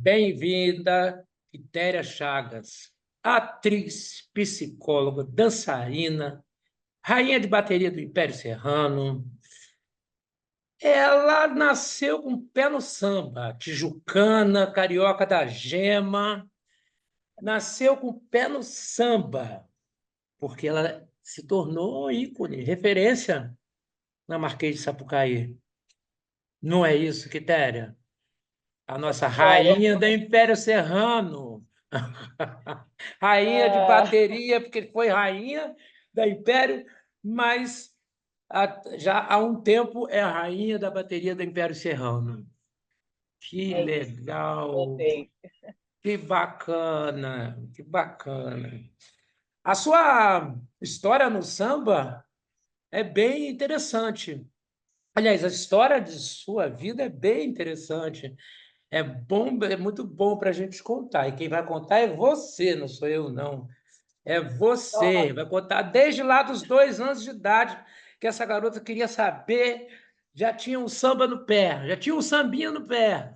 Bem-vinda, Quitéria Chagas, atriz, psicóloga, dançarina, rainha de bateria do Império Serrano. Ela nasceu com o pé no samba, tijucana, carioca da gema, nasceu com o pé no samba, porque ela se tornou ícone, referência na Marquês de Sapucaí. Não é isso, Quitéria? A nossa Olha, rainha do Império Serrano. Rainha de é, bateria, porque foi rainha da Império, mas já há um tempo é a rainha da bateria do Império Serrano. Que é isso, legal, botei. que bacana, que bacana. A sua história no samba é bem interessante. Aliás, a história de sua vida é bem interessante. É bom, é muito bom para a gente contar. E quem vai contar é você, não sou eu, não. É Ó, você. Vai contar desde lá dos 2 anos de idade que essa garota queria saber. Já tinha um samba no pé, já tinha um sambinha no pé.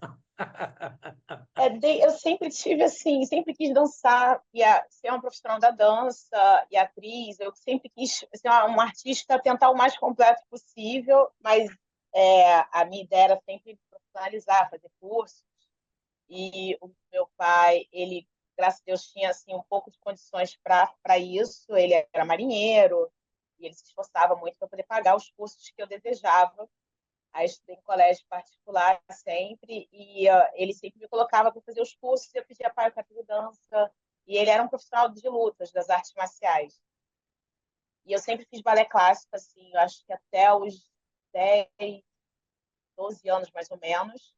eu sempre tive assim, sempre quis dançar, ser uma profissional da dança e atriz. Eu sempre quis ser uma artista, tentar o mais completo possível, mas a minha ideia era sempre profissionalizar, fazer cursos. E o meu pai, ele, graças a Deus, tinha assim um pouco de condições para isso. Ele era marinheiro e ele se esforçava muito para poder pagar os cursos que eu desejava. Aí estudei em colégio particular sempre e ele sempre me colocava para fazer os cursos e eu pedia, pai, eu quero fazer dança. E ele era um profissional de lutas, das artes marciais. E eu sempre fiz balé clássico, assim, eu acho que até os 10, 12 anos mais ou menos.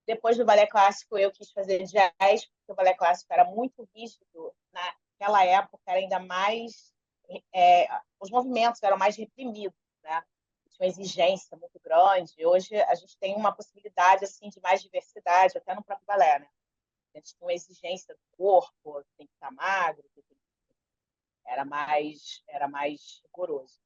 Depois do balé clássico, eu quis fazer jazz, porque o balé clássico era muito rígido. Naquela época, era ainda mais. Os movimentos eram mais reprimidos, né? Tinha uma exigência muito grande. Hoje, a gente tem uma possibilidade assim, de mais diversidade, até no próprio balé, né? A gente tem uma exigência do corpo, tem que estar magro, era mais rigoroso.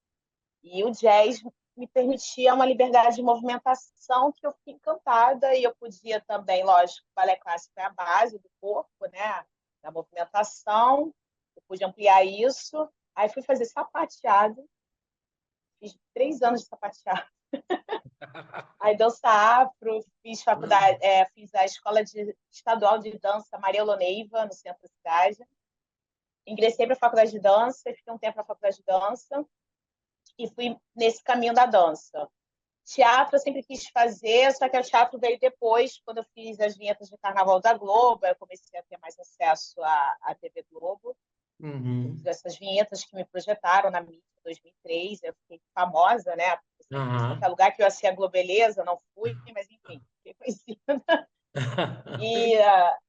E o jazz me permitia uma liberdade de movimentação que eu fiquei encantada e eu podia também, lógico, o balé clássico é a base do corpo, né? Da movimentação, eu pude ampliar isso. Aí fui fazer sapateado, fiz 3 anos de sapateado. Aí dança afro, fiz faculdade, fiz a estadual de dança Maria Loneiva, no centro da cidade. Ingressei para a faculdade de dança, fiquei um tempo na faculdade de dança e fui nesse caminho da dança. Teatro eu sempre quis fazer, só que o teatro veio depois, quando eu fiz as vinhetas de Carnaval da Globo, eu comecei a ter mais acesso à TV Globo. Eu fiz Uhum. essas vinhetas que me projetaram na mídia em 2003, eu fiquei famosa, né? Qualquer Aham. lugar que eu ia ser a Globeleza, não fui, mas enfim, fiquei conhecida. E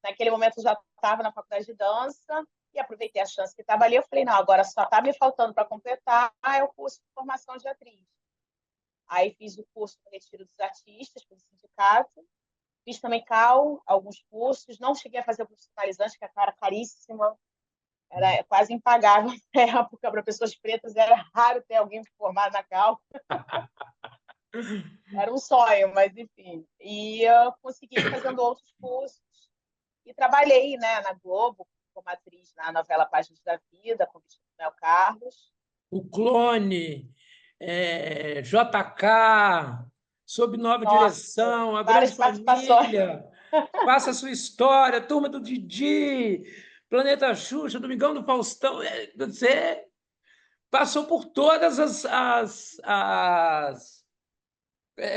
naquele momento eu já estava na faculdade de dança e aproveitei a chance que estava ali. Eu falei, não, agora só está me faltando para completar é o curso de formação de atriz. Aí fiz o curso do Retiro dos Artistas pelo sindicato. Fiz também CAL, alguns cursos. Não cheguei a fazer o profissionalizante, que era caríssima. Era quase impagável na época. Para pessoas pretas era raro ter alguém formado na CAL. Era um sonho, mas enfim. E eu consegui ir fazendo outros cursos. E trabalhei, né, na Globo como atriz na novela Páginas da Vida, com o Mel Carlos. O Clone, JK, Sob Nova Nossa, Direção, A várias Grande participações. Família, Faça a Sua História, Turma do Didi, Planeta Xuxa, Domingão do Faustão. Você passou por todas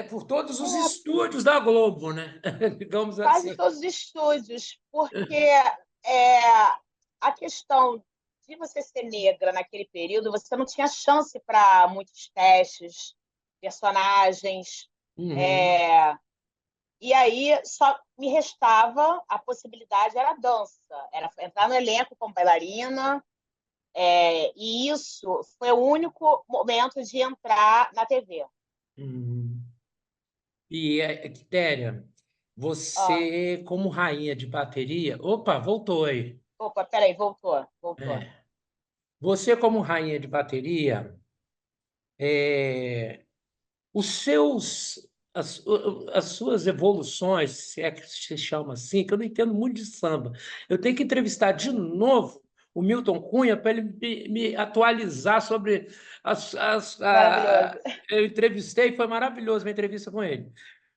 por todos os estúdios da Globo, né? Digamos Quase assim. todos os estúdios, porque é, a questão de você ser negra naquele período, você não tinha chance para muitos testes, personagens. Uhum. é, e aí só me restava a possibilidade, era a dança, era entrar no elenco como bailarina, e isso foi o único momento de entrar na TV. Uhum. E, Quitéria, Ah, você, como rainha de bateria. Opa, voltou aí. opa, peraí, voltou. É. Você, como rainha de bateria, é, os seus. as suas evoluções, se é que se chama assim, que eu não entendo muito de samba. Eu tenho que entrevistar de novo o Milton Cunha para ele me atualizar sobre Maravilhoso. eu entrevistei, foi maravilhoso a entrevista com ele.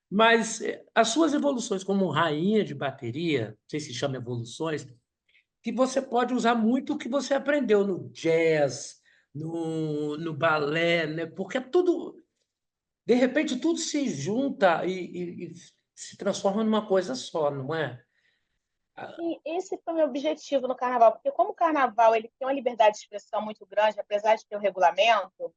Mas as suas evoluções como rainha de bateria, não sei se chama evoluções, que você pode usar muito o que você aprendeu no jazz, no balé, né? Porque tudo, de repente, tudo se junta e se transforma numa coisa só, não é? E esse foi o meu objetivo no carnaval, porque como o carnaval ele tem uma liberdade de expressão muito grande, apesar de ter o regulamento,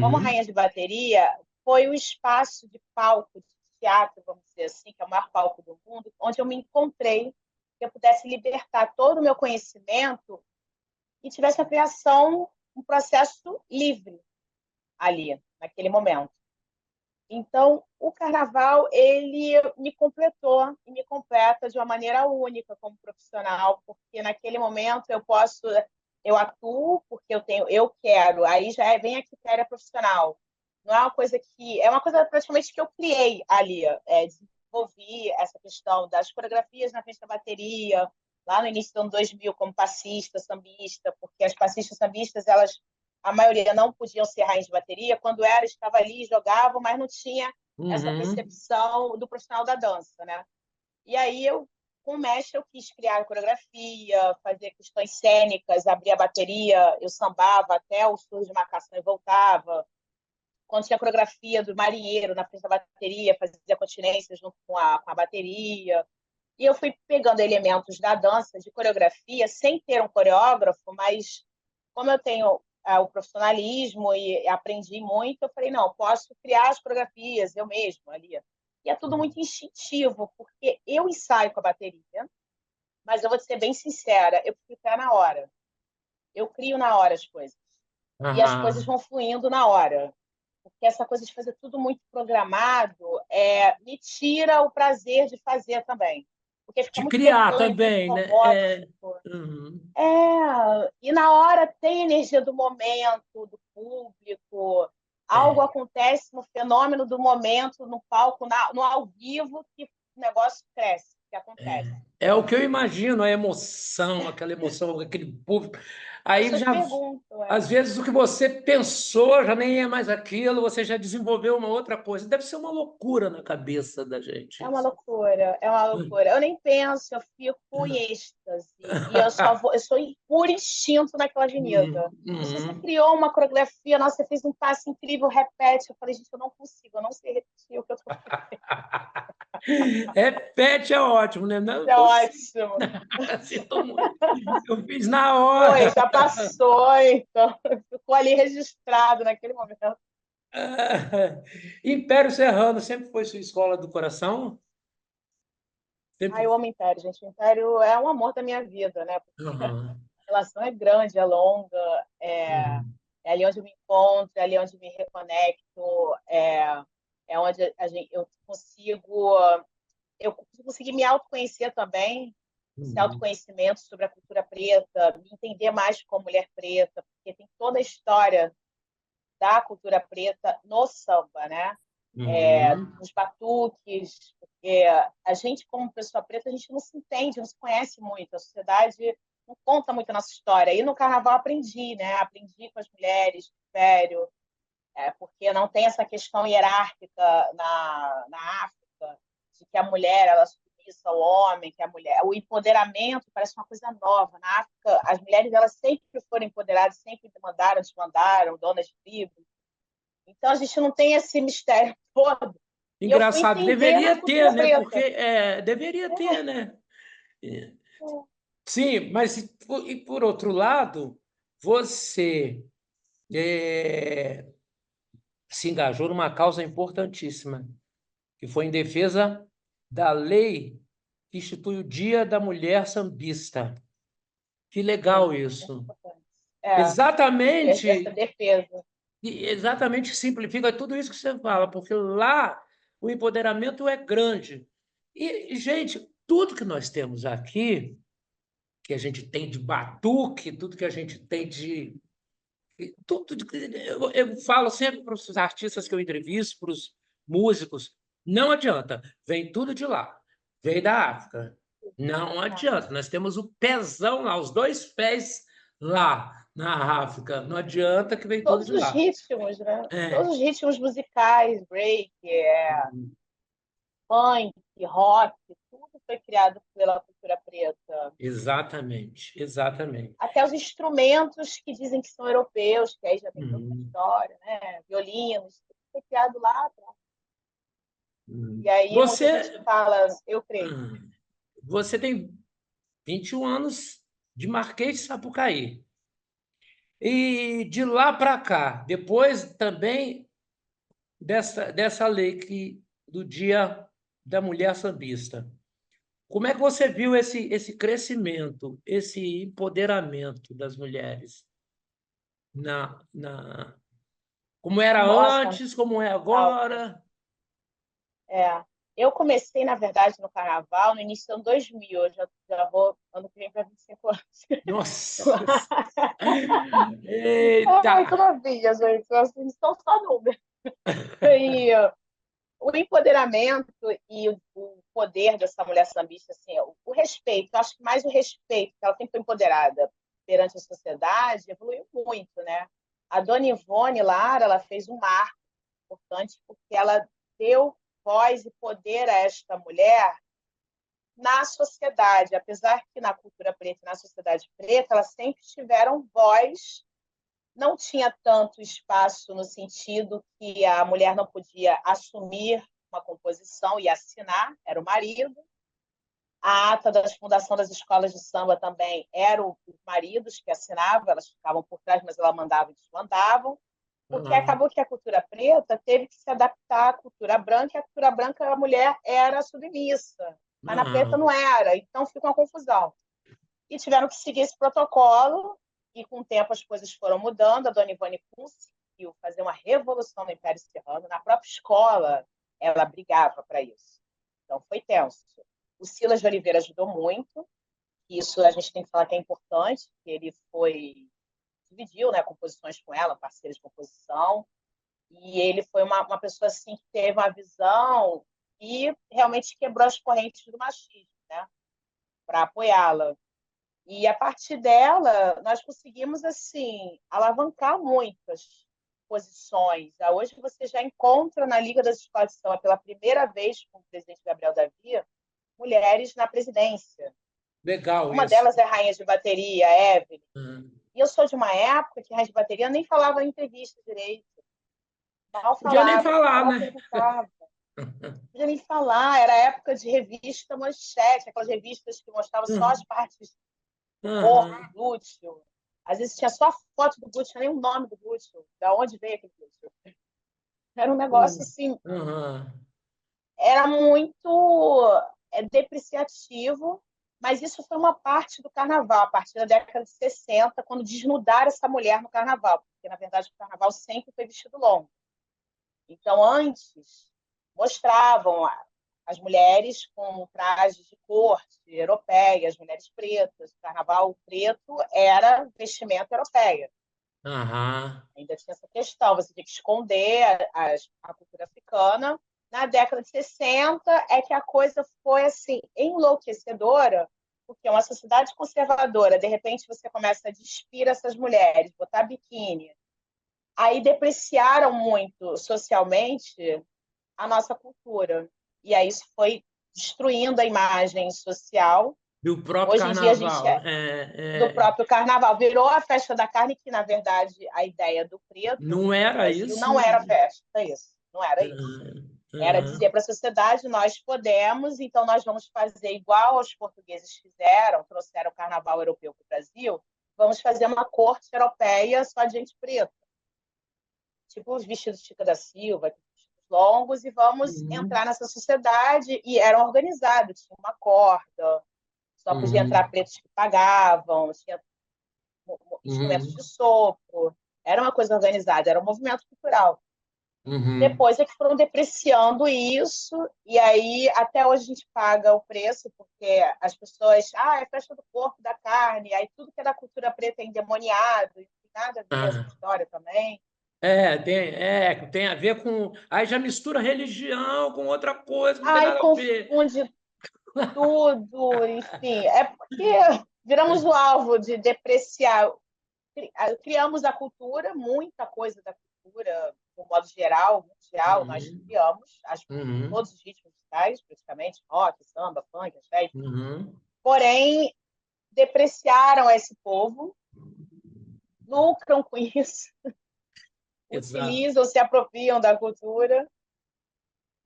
como Uhum, rainha de bateria, foi o espaço de palco, de teatro, vamos dizer assim, que é o maior palco do mundo, onde eu me encontrei, que eu pudesse libertar todo o meu conhecimento e tivesse a criação, um processo livre ali, naquele momento. Então, o carnaval, ele me completou e me completa de uma maneira única como profissional, porque naquele momento eu atuo porque eu quero, aí vem a critéria profissional. Não é uma coisa é uma coisa praticamente que eu criei ali, desenvolvi essa questão das coreografias na frente da bateria, lá no início do ano 2000, como passista, sambista, porque as passistas sambistas, a maioria não podiam ser rainhas de bateria, quando era, estava ali, jogavam, mas não tinha essa uhum. percepção do profissional da dança, né? E aí com o mestre, eu quis criar a coreografia, fazer questões cênicas, abrir a bateria, eu sambava até o surdo de marcação e voltava. Quando tinha a coreografia do marinheiro na frente da bateria, fazia continência junto com a bateria. E eu fui pegando elementos da dança, de coreografia, sem ter um coreógrafo, mas como eu tenho o profissionalismo e aprendi muito, eu falei, não, posso criar as coreografias eu mesmo ali. E é tudo muito instintivo, porque eu ensaio com a bateria, mas eu vou ser bem sincera, eu preciso criar na hora. Eu crio na hora as coisas. E as coisas Ah, vão fluindo na hora. Porque essa coisa de fazer tudo muito programado me tira o prazer de fazer também. Porque fica de muito criar mecânico, muito também, né? robótico. Uhum. E na hora tem energia do momento, do público, algo É. acontece no fenômeno do momento, no palco, no ao vivo, que o negócio cresce, que acontece. É o que eu imagino, a emoção, aquela emoção, aquele público. As Aí pessoas já, perguntam, às vezes, o que você pensou já nem é mais aquilo, você já desenvolveu uma outra coisa. Deve ser uma loucura na cabeça da gente é uma isso. loucura, é uma loucura. Eu nem penso, eu fico em êxtase. E eu sou por instinto naquela avenida. E se você Uhum. criou uma coreografia, nossa, você fez um passo incrível, repete. Eu falei, gente, eu não consigo, eu não sei repetir o que eu estou fazendo. Repete é ótimo, né? Não, eu É consigo. ótimo. Sinto muito. Eu fiz na Foi, hora. já passou, então ficou ali registrado naquele momento. Império Serrano sempre foi sua escola do coração? Ah, Sempre. eu amo o Império, gente. O Império é um amor da minha vida, né? Porque a Aham. relação é grande, é longa, Uhum. é ali onde eu me encontro, é ali onde eu me reconecto, é onde eu consigo conseguir me autoconhecer também, esse Uhum. autoconhecimento sobre a cultura preta, me entender mais como mulher preta, porque tem toda a história da cultura preta no samba, né? Uhum. Nos batuques, porque a gente, como pessoa preta, a gente não se entende, não se conhece muito, a sociedade não conta muito a nossa história. E no carnaval aprendi, né? Aprendi com as mulheres do Império, porque não tem essa questão hierárquica na África, de que a mulher ela é submissa ao homem, que a mulher, o empoderamento parece uma coisa nova. Na África, as mulheres elas sempre foram empoderadas, sempre mandaram, desmandaram, donas de tribo. Então a gente não tem esse mistério todo. E eu fui Engraçado, entender na deveria ter, cultura né? Porque preta. deveria ter, né? É. Sim, mas e por outro lado, você é, se engajou numa causa importantíssima, que foi em defesa da lei que institui o Dia da Mulher Sambista. Que Sim, legal muito isso. importante. Essa Exatamente, defesa. e exatamente simplifica tudo isso que você fala, porque lá o empoderamento é grande. E, gente, tudo que nós temos aqui, que a gente tem de batuque, tudo que a gente tem de. Tudo, eu falo sempre para os artistas que eu entrevisto, para os músicos, Não adianta. Vem tudo de lá. Vem da África. Não Tá. adianta. Nós temos o pezão lá, os dois pés lá na África. Não adianta que vem tudo Todos de os lá. ritmos, né? Todos É. os ritmos musicais, break, funk, rock, tudo foi criado pela cultura preta. Exatamente, exatamente. Até os instrumentos que dizem que são europeus, que aí já tem toda uma Uhum, história, né? Violinos, tudo foi criado lá atrás. uhum. E aí muita gente Você, fala, eu creio. hum, você tem 21 anos de Marquês de Sapucaí. E de lá para cá, depois também dessa lei do Dia da Mulher Sambista. Como é que você viu esse crescimento, esse empoderamento das mulheres na como era Nossa, antes, como é Alta. agora? É. Eu comecei, na verdade, no carnaval no início do ano 2000. Eu já vou, ano que vem, para 25 anos. Nossa! Ai, Eita! tô novinha, gente. Assim, são só números. E o empoderamento e o poder dessa mulher sambista, assim, o respeito, eu acho que mais o respeito, que ela sempre foi empoderada perante a sociedade, evoluiu muito, né? A Dona Ivone Lara, ela fez um marco importante porque ela deu voz e poder a esta mulher na sociedade, apesar que na cultura preta e na sociedade preta, elas sempre tiveram voz, não tinha tanto espaço no sentido que a mulher não podia assumir uma composição e assinar, era o marido. A ata da fundação das escolas de samba também eram os maridos que assinavam, elas ficavam por trás, mas ela mandava e desmandavam, porque Ah, acabou que a cultura preta teve que se adaptar à cultura branca, e a cultura branca a mulher era submissa, mas na preta ah, não era, então fica uma confusão. E tiveram que seguir esse protocolo, e com o tempo as coisas foram mudando. A Dona Ivone conseguiu fazer uma revolução no Império Serrano, na própria escola ela brigava para isso. Então foi tenso. O Silas de Oliveira ajudou muito, isso a gente tem que falar que é importante, que ele dividiu, né, composições com ela, parceiro de composição, e ele foi uma pessoa assim que teve uma visão e realmente quebrou as correntes do machismo, né, para apoiá-la. E a partir dela, nós conseguimos assim alavancar muitas posições. Hoje você já encontra na Liga das Escolas de Samba pela primeira vez com o presidente Gabriel Davia mulheres na presidência. legal Uma isso. delas é a rainha de bateria, Evelyn. Ah, E eu sou de uma época que a rainha de bateria nem falava em entrevista direito. Mal podia nem falava, falar, mal né? perguntava. Não podia nem falar. Era a época de revista manchete, aquelas revistas que mostravam só as Uhum, partes do corpo, uhum, glúteo. Às vezes tinha só a foto do glúteo, nem o nome do glúteo, da onde veio aquele glúteo. Era um negócio uhum, assim, uhum. era muito depreciativo, mas isso foi uma parte do carnaval, a partir da década de 60, quando desnudaram essa mulher no carnaval, porque na verdade o carnaval sempre foi vestido longo. Então, antes, mostravam as mulheres com trajes de corte europeia, as mulheres pretas. O carnaval preto era vestimenta europeia. Aham. Ainda tinha essa questão, você tinha que esconder a cultura africana. Na década de 60 é que a coisa foi assim enlouquecedora, porque é uma sociedade conservadora, de repente você começa a despir essas mulheres, botar biquíni. Aí depreciaram muito socialmente a nossa cultura. E aí isso foi destruindo a imagem social. Do próprio Hoje em dia a gente carnaval. do próprio carnaval virou a festa da carne, que na verdade a ideia do preto Não no era Brasil não isso? era festa, isso, não era isso. Aham, Era aham, dizer para a sociedade: nós podemos, então nós vamos fazer igual os portugueses fizeram, trouxeram o carnaval europeu para o Brasil, vamos fazer uma corte europeia só de gente preta, tipo os vestidos de Chica da Silva, longos, e vamos uhum, entrar nessa sociedade. E eram organizados, tinha uma corda, só podia entrar uhum, pretos que pagavam, tinha instrumentos uhum, de sopro, era uma coisa organizada, era um movimento cultural. uhum. Depois é que foram depreciando isso, e aí até hoje a gente paga o preço, porque as pessoas, é festa do porco, da carne, aí tudo que é da cultura preta é endemoniado, e não tem nada a ver essa Ah, história também. tem a ver com. Aí já mistura religião com outra coisa, não tem Ai, nada a ver. confunde tudo, enfim. É porque viramos o alvo de depreciar. Criamos a cultura, muita coisa da cultura, de um modo geral, mundial, nós Uhum, criamos uhum, todos os ritmos musicais, praticamente, rock, samba, funk, axé, enfim. uhum. Porém, depreciaram esse povo, lucram com isso, Exa- utilizam, se apropriam da cultura,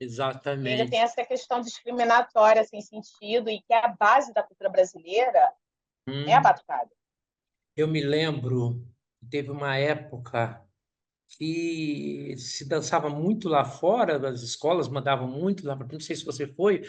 e ainda tem exatamente. essa questão discriminatória sem sentido, e que é a base da cultura brasileira é a Hum. batucada. Eu me lembro que teve uma época que se dançava muito lá fora, as escolas mandavam muito lá, não sei se você foi,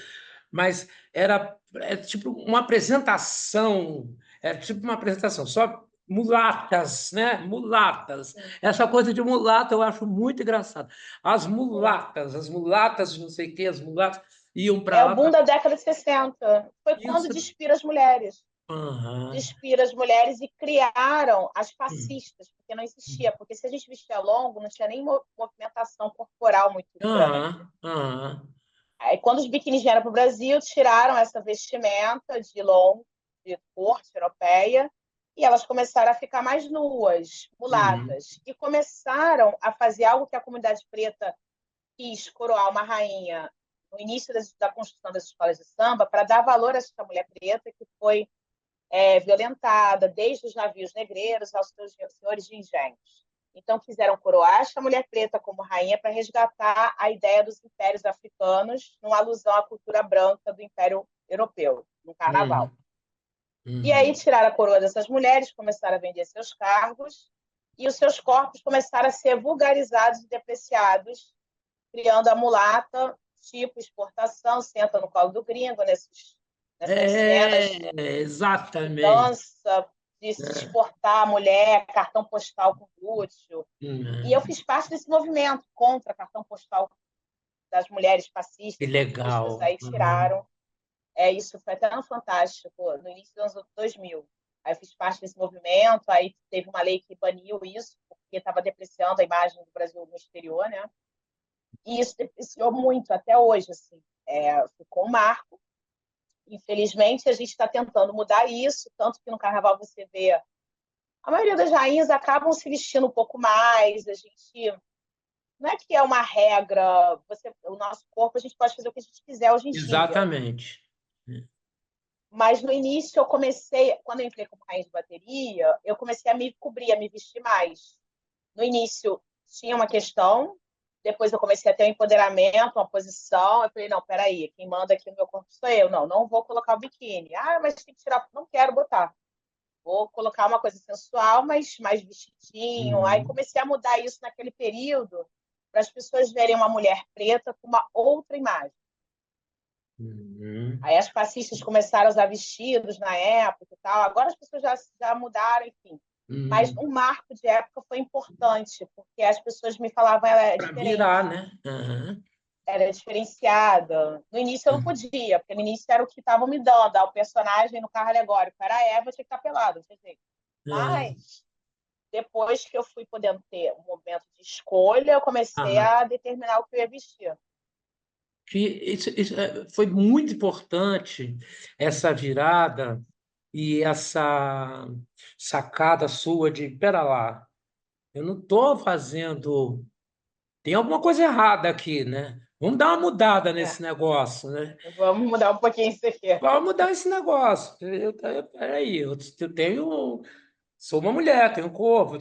mas era tipo uma apresentação, era tipo uma apresentação, só mulatas, né? Mulatas. Essa coisa de mulata eu acho muito engraçado. As mulatas de não sei o quê, as mulatas iam para É o lá boom para da década de 60. Foi quando isso. despiram as mulheres. Aham. Despir as mulheres e criaram as Hum. passistas, porque não existia. Porque se a gente vestia longo, não tinha nem movimentação corporal muito grande. Aham. Aham. Aí, quando os biquínis vieram para o Brasil, tiraram essa vestimenta de longo, de corte europeia, e elas começaram a ficar mais nuas, Uhum. mulatas, e começaram a fazer algo que a comunidade preta quis coroar uma rainha no início da construção das escolas de samba, para dar valor a essa mulher preta que foi violentada, desde os navios negreiros aos seus senhores de engenhos. Então, quiseram coroar esta mulher preta como rainha para resgatar a ideia dos impérios africanos, numa alusão à cultura branca do Império Europeu, no Carnaval. Uhum. E aí Uhum. tiraram a coroa dessas mulheres, começaram a vender seus cargos, e os seus corpos começaram a ser vulgarizados e depreciados, criando a mulata, tipo exportação, senta no colo do gringo, nessas cenas de Exatamente. dança, de se É. exportar a mulher, cartão postal com glúteo. E eu Uhum. fiz parte desse movimento contra cartão postal das mulheres Que passistas, feministas, legal. aí Uhum. tiraram. Isso foi até no Fantástico, no início dos anos 2000. Aí eu fiz parte desse movimento, aí teve uma lei que baniu isso, porque estava depreciando a imagem do Brasil no exterior, né? E isso depreciou muito até hoje, assim. Ficou um marco. Infelizmente, a gente está tentando mudar isso, tanto que no Carnaval você vê a maioria das rainhas acabam se vestindo um pouco mais. A gente não é que é uma regra. O nosso corpo a gente pode fazer o que a gente quiser hoje em dia. Exatamente. Mas no início eu comecei, quando eu entrei como rainha de bateria, eu comecei a me cobrir, a me vestir mais. No início tinha uma questão, depois eu comecei a ter um empoderamento, uma posição. Eu falei, não, peraí, quem manda aqui no meu corpo sou eu. Não, não vou colocar o biquíni. Ah, mas tem que tirar. Não quero botar. Vou colocar uma coisa sensual, mas mais vestidinho. Aí Uhum. comecei a mudar isso naquele período para as pessoas verem uma mulher preta com uma outra imagem. Uhum. Aí as passistas começaram a usar vestidos na época e tal. Agora as pessoas já mudaram, enfim. Mas Uhum. um marco de época foi importante, porque as pessoas me falavam ela é Para virar, diferente, né? Uhum. era diferenciada. No início eu não podia, porque no início era o que estavam me dando. O personagem no carro alegórico era a Eva, tinha que estar pelada, não tinha jeito. Uhum. Mas depois que eu fui podendo ter um momento de escolha, eu comecei Aham. a determinar o que eu ia vestir. Que foi muito importante essa virada e essa sacada sua de, pera lá, eu não estou fazendo. Tem alguma coisa errada aqui, né? Vamos dar uma mudada É, nesse negócio, né? vamos mudar um pouquinho isso aqui. Vamos mudar esse negócio. Peraí, eu tenho. Sou uma mulher, tenho um corpo,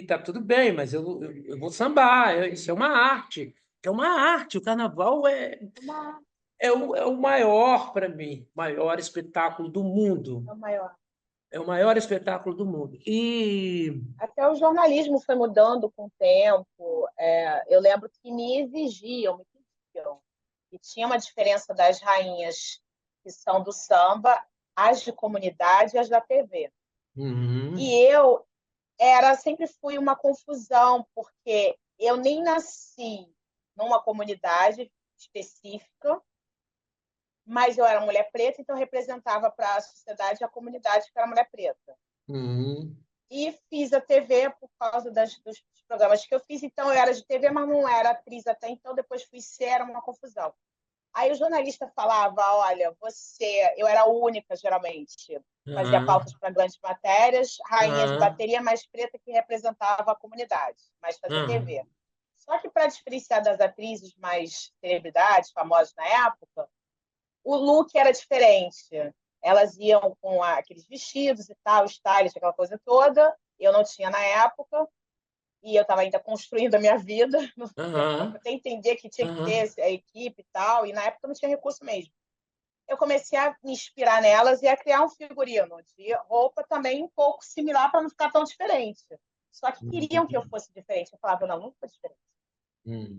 tá tudo bem, mas eu vou sambar, isso é uma arte. É uma arte. O carnaval Uma, é o maior para mim, maior espetáculo do mundo. é o maior. É o maior espetáculo do mundo. E. Até o jornalismo foi mudando com o tempo. Eu lembro que me exigiam, e tinha uma diferença das rainhas que são do samba, as de comunidade e as da TV. Uhum, E eu sempre fui uma confusão, porque eu nem nasci numa comunidade específica, mas eu era mulher preta, então eu representava para a sociedade a comunidade que era mulher preta. uhum. e fiz a TV por causa dos programas que eu fiz. Então, eu era de TV, mas não era atriz até então. Depois fui ser, era uma confusão. Aí o jornalista falava, olha, eu era a única, geralmente, fazia Aham, pautas para grandes matérias, rainha de aham, bateria mais preta que representava a comunidade, mas fazia aham, TV. Só que para diferenciar das atrizes mais celebridades, famosas na época, o look era diferente. Elas iam com aqueles vestidos e tal, stylist, aquela coisa toda. Eu não tinha na época, e eu estava ainda construindo a minha vida, para aham, até entender que tinha que aham. ter a equipe e tal, e na época não tinha recurso mesmo. Eu comecei a me inspirar nelas e a criar um figurino de roupa também um pouco similar para não ficar tão diferente. Só que queriam que eu Uhum, fosse diferente. Eu falava, não, não vou diferente.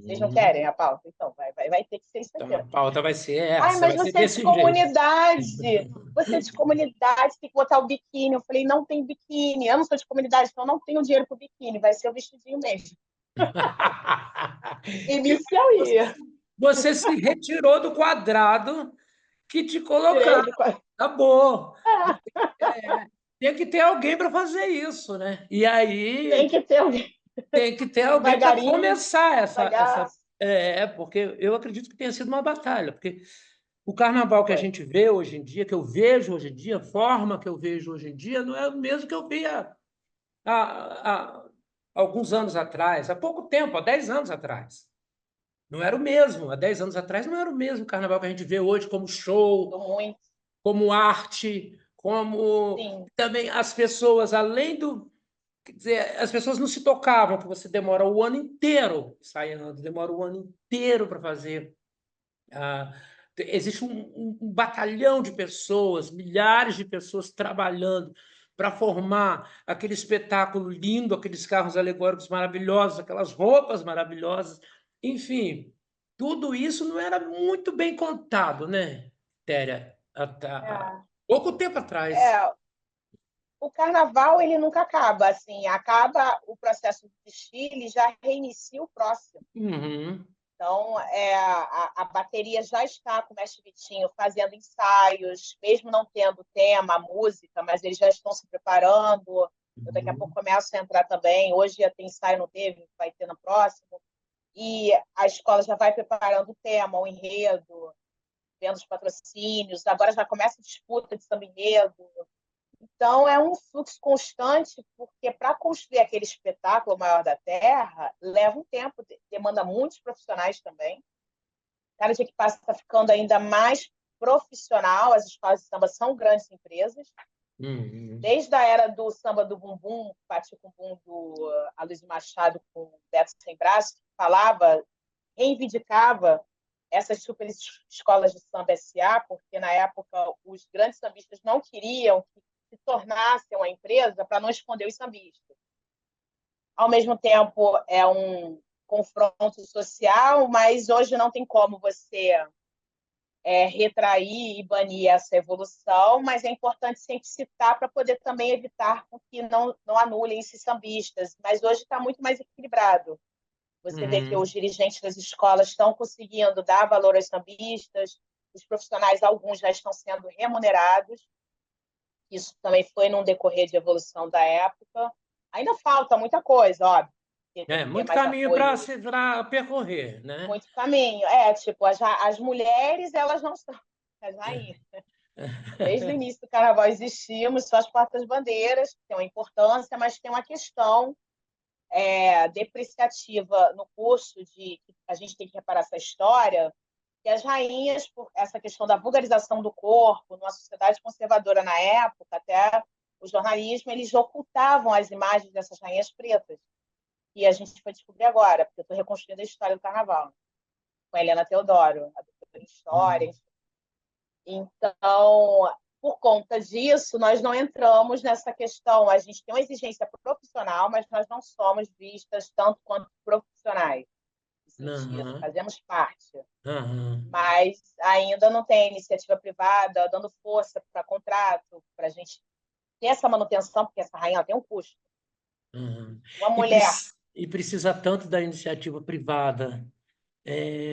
Vocês não uhum. querem a pauta? Então, vai ter que ser isso Então, aqui. a pauta vai ser Ai, essa, mas vai ser você é de desse jeito. comunidade. Você é de comunidade, tem que botar o biquíni. Eu falei, não tem biquíni. Eu não sou de comunidade, então não tenho dinheiro para o biquíni. Vai ser o vestidinho mesmo. E Inicial ia. você se retirou do quadrado que te colocar. Tirei do... Acabou. É, tem que ter alguém para fazer isso, né? E Tem aí que ter alguém tem que ter alguém para devagarinho, começar devagar. porque eu acredito que tenha sido uma batalha, porque o carnaval que a Foi. gente vê hoje em dia, que eu vejo hoje em dia, a forma que eu vejo hoje em dia, não é o mesmo que eu via há alguns anos atrás, há pouco tempo, há 10 anos atrás. Não era o mesmo. Há 10 anos atrás não era o mesmo carnaval que a gente vê hoje como show, Mudou muito. como arte, como Sim. também as pessoas, além do. Quer dizer, as pessoas não se tocavam, que você demora o ano inteiro ensaiando, demora o ano inteiro para fazer. Ah, existe um batalhão de pessoas, milhares de pessoas trabalhando para formar aquele espetáculo lindo, aqueles carros alegóricos maravilhosos, aquelas roupas maravilhosas. Enfim, tudo isso não era muito bem contado, né, Téria? Há É. pouco tempo atrás. É, o carnaval ele nunca acaba, assim, acaba o processo de desfile e já reinicia o próximo. Uhum, Então, a bateria já está com o mestre Vitinho fazendo ensaios, mesmo não tendo tema, música, mas eles já estão se preparando. Eu daqui a pouco uhum, começo a entrar também. Hoje já tem ensaio, não teve, vai ter no próximo. E a escola já vai preparando o tema, o enredo, vendo os patrocínios. Agora já começa a disputa de samba enredo. Então, é um fluxo constante, porque para construir aquele espetáculo maior da Terra, leva um tempo, demanda muitos profissionais também. Cada dia que passa está ficando ainda mais profissional, as escolas de samba são grandes empresas. uhum, Desde a era do samba do bumbum, Pati com Bum do Aloysio Machado com o Beto Sem Braço, que falava, reivindicava essas super escolas de samba SA, porque na época os grandes sambistas não queriam que se tornasse uma empresa para não esconder os sambistas. Ao mesmo tempo, é um confronto social, mas hoje não tem como você retrair e banir essa evolução, mas é importante sempre citar para poder também evitar que não anulem esses sambistas. Mas hoje está muito mais equilibrado. Você vê que os uhum. dirigentes das escolas estão conseguindo dar valor aos sambistas, os profissionais, alguns já estão sendo remunerados. Isso também foi num decorrer de evolução da época. Ainda falta muita coisa, óbvio, porque tem É, que ter muito mais caminho para apoio, percorrer, né? muito caminho. Tipo, as mulheres, elas não são as rainhas. Desde o início do carnaval existimos, só as portas-bandeiras, que tem uma importância, mas tem uma questão depreciativa no curso de que a gente tem que reparar essa história, que as rainhas, por essa questão da vulgarização do corpo, numa sociedade conservadora na época, até o jornalismo, eles ocultavam as imagens dessas rainhas pretas. E a gente foi descobrir agora, porque eu estou reconstruindo a história do carnaval, com a Helena Teodoro, a doutora em História. Então, por conta disso, nós não entramos nessa questão. A gente tem uma exigência profissional, mas nós não somos vistas tanto quanto profissionais, no sentido, Aham, fazemos parte. aham, Mas ainda não tem iniciativa privada dando força para contrato, para a gente ter essa manutenção, porque essa rainha tem um custo. aham. Uma E, mulher, e precisa tanto da iniciativa privada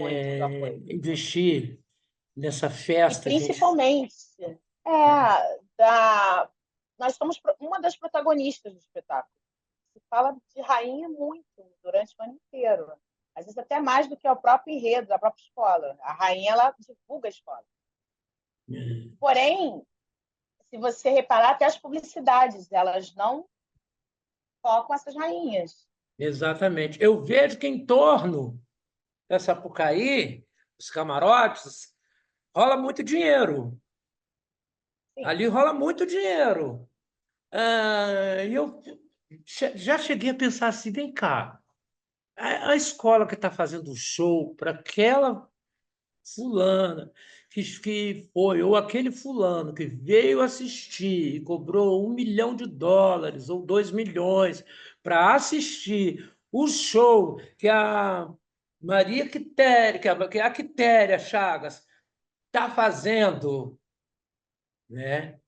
muito do apoio. investir nessa E festa, gente. principalmente, da nós somos uma das protagonistas do espetáculo. Se fala de rainha muito durante o ano inteiro. Às vezes até mais do que o próprio enredo da própria escola. A rainha, ela divulga a escola. Porém, se você reparar, até as publicidades, elas não focam essas rainhas. Exatamente. Eu vejo que em torno da Sapucaí, os camarotes, rola muito dinheiro. Sim. Ali rola muito dinheiro. E eu já cheguei a pensar assim, vem cá, a escola que está fazendo o show para aquela fulana que foi, ou aquele fulano que veio assistir e cobrou US$ 1 milhão ou 2 milhões para assistir o show que a Maria Quitéria, que a Quitéria Chagas está fazendo, né?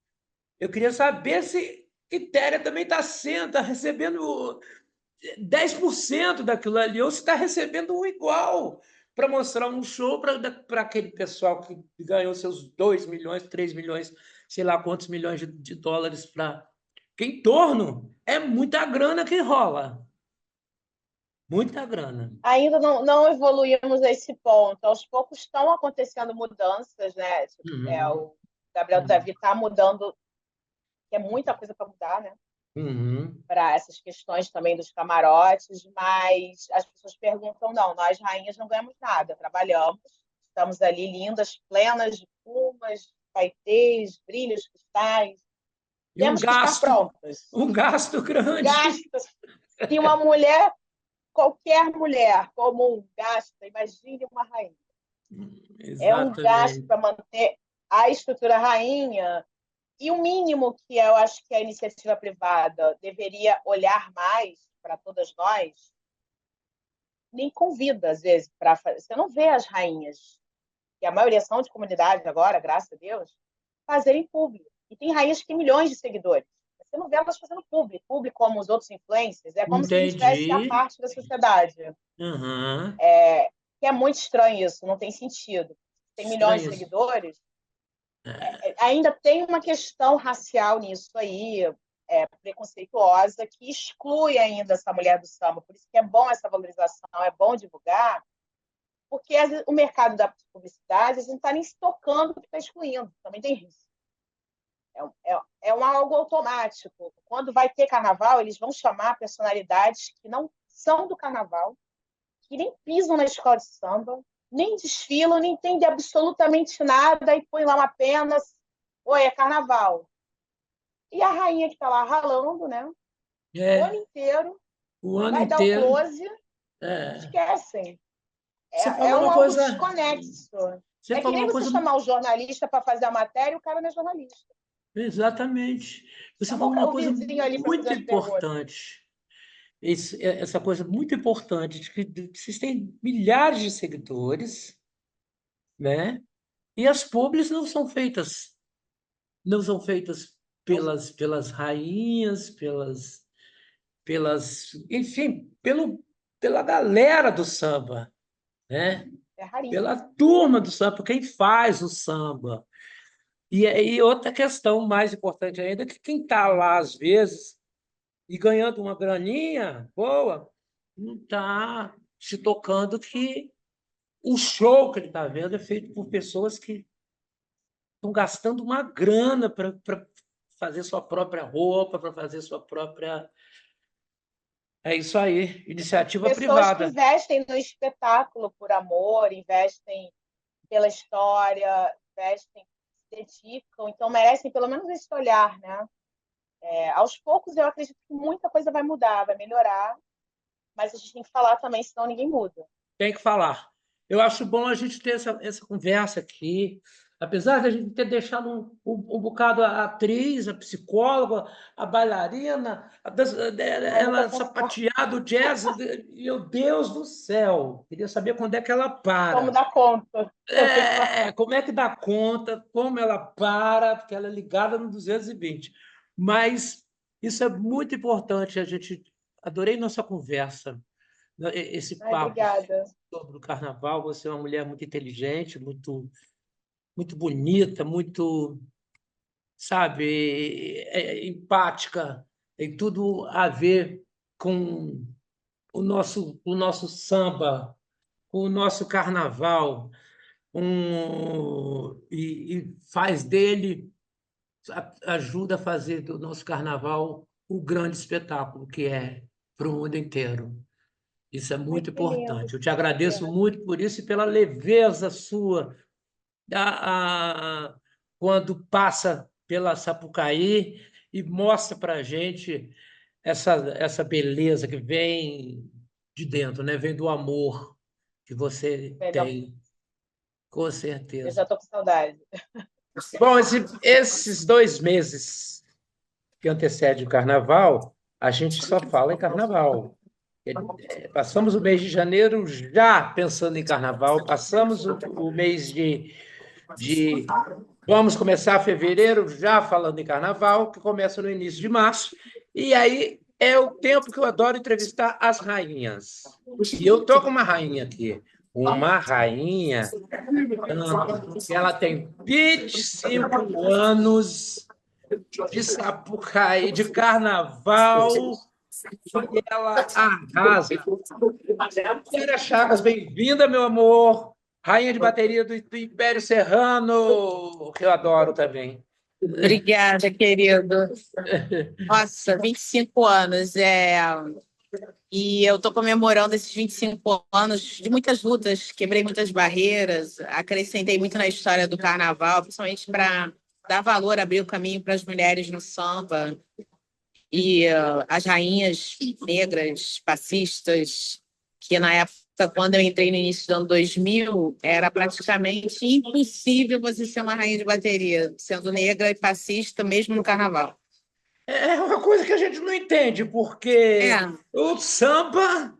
Eu queria saber se Quitéria também está recebendo 10% daquilo ali, ou se está recebendo um igual para mostrar um show para aquele pessoal que ganhou seus 2 milhões, 3 milhões, sei lá quantos milhões de dólares para. Que em torno é muita grana que rola. Muita grana. Ainda não evoluímos a esse ponto. Aos poucos estão acontecendo mudanças, né? Uhum, O Gabriel Davi está mudando, que é muita coisa para mudar, né? uhum. Para essas questões também dos camarotes, mas as pessoas perguntam, não, nós rainhas não ganhamos nada, trabalhamos, estamos ali lindas, plenas de plumas, paetês, brilhos, cristais, E temos que estar prontas. um gasto grande. Gasta. Se uma mulher, qualquer mulher comum, gasta, imagine uma rainha. É um gasto Exatamente. para manter a estrutura rainha. E o mínimo que eu acho que a iniciativa privada deveria olhar mais para todas nós, nem convida, às vezes, para fazer. Você não vê as rainhas, que a maioria são de comunidade agora, graças a Deus, fazerem público. E tem rainhas que têm milhões de seguidores. Você não vê elas fazendo público. Público como os outros influencers. É como se a gente tivesse a Entendi. parte da sociedade. Uhum. Que é muito estranho isso, não tem sentido. Tem milhões de Estranho. seguidores. Ainda tem uma questão racial nisso aí, preconceituosa, que exclui ainda essa mulher do samba. Por isso que é bom essa valorização, é bom divulgar, porque o mercado da publicidade, a gente não está nem se tocando que está excluindo, também tem isso. É um algo automático. Quando vai ter carnaval, eles vão chamar personalidades que não são do carnaval, que nem pisam na escola de samba, nem desfilam, nem entendem absolutamente nada e põe lá uma pena. Oi, é carnaval. E a rainha que está lá ralando, né? O ano É, inteiro, o ano vai dar o inteiro. close, É. esquecem. Você É falou uma um algo coisa. desconexo. Você É que falou nem uma você coisa. chamar o jornalista para fazer a matéria e o cara não é jornalista. Exatamente. Você Chama falou uma o coisa vizinho ali para fazer muito as perguntas. importante. Essa coisa muito importante, de que vocês têm milhares de seguidores, né? E as publis não são feitas Não, pelas rainhas, enfim, pela galera do samba, né? é Pela raríssimo. turma do samba, por quem faz o samba. E aí, outra questão mais importante ainda, é que quem está lá, às vezes, e ganhando uma graninha boa, não está se tocando que o show que ele está vendo é feito por pessoas que estão gastando uma grana para fazer sua própria roupa, para fazer sua própria. É isso aí, iniciativa Pessoas que privada. investem no espetáculo por amor, investem pela história, investem, se dedicam, então merecem pelo menos esse olhar, né? Aos poucos eu acredito que muita coisa vai mudar, vai melhorar, mas a gente tem que falar também, senão ninguém muda. Tem que falar. Eu acho bom a gente ter essa conversa aqui, apesar de a gente ter deixado um bocado a atriz, a psicóloga, a bailarina, Ai, não estou ela com saco. sapateado, jazz, meu Deus do céu, queria saber quando é que ela Como para. dar conta? Como é que dá conta, como ela para, porque ela é ligada no 220. Mas isso é muito importante, a gente adorei nossa conversa, né, esse Ai, papo obrigada. sobre o carnaval. Você é uma mulher muito inteligente, muito, muito bonita, muito sabe, empática, tem tudo a ver com o nosso samba, com o nosso carnaval, e faz dele, ajuda a fazer do nosso carnaval o grande espetáculo que é para o mundo inteiro. Isso é Ai, muito que lindo, importante. Eu te agradeço Cristiano. muito por isso e pela leveza sua quando passa pela Sapucaí e mostra para a gente essa beleza que vem de dentro, né? Vem do amor que você Melhor, tem, com eu certeza. já tô com saudade. Bom, esses 2 meses que antecede o carnaval, a gente só fala em carnaval. Passamos o mês de janeiro já pensando em carnaval, passamos o mês de vamos começar fevereiro já falando em carnaval, que começa no início de março, e aí é o tempo que eu adoro entrevistar as rainhas. E eu tô com uma rainha aqui, uma rainha, ela tem 25 anos de Sapucaí, de carnaval, e ela arrasa. Célia Chagas, bem-vinda, meu amor. Rainha de bateria do Império Serrano, que eu adoro também. Obrigada, querido. Nossa, 25 anos. E eu estou comemorando esses 25 anos de muitas lutas, quebrei muitas barreiras, acrescentei muito na história do carnaval, principalmente para dar valor, abrir o caminho para as mulheres no samba e as rainhas negras, passistas, que na época, quando eu entrei no início do ano 2000, era praticamente impossível você ser uma rainha de bateria, sendo negra e passista, mesmo no carnaval. É uma coisa que a gente não entende, porque É, o samba,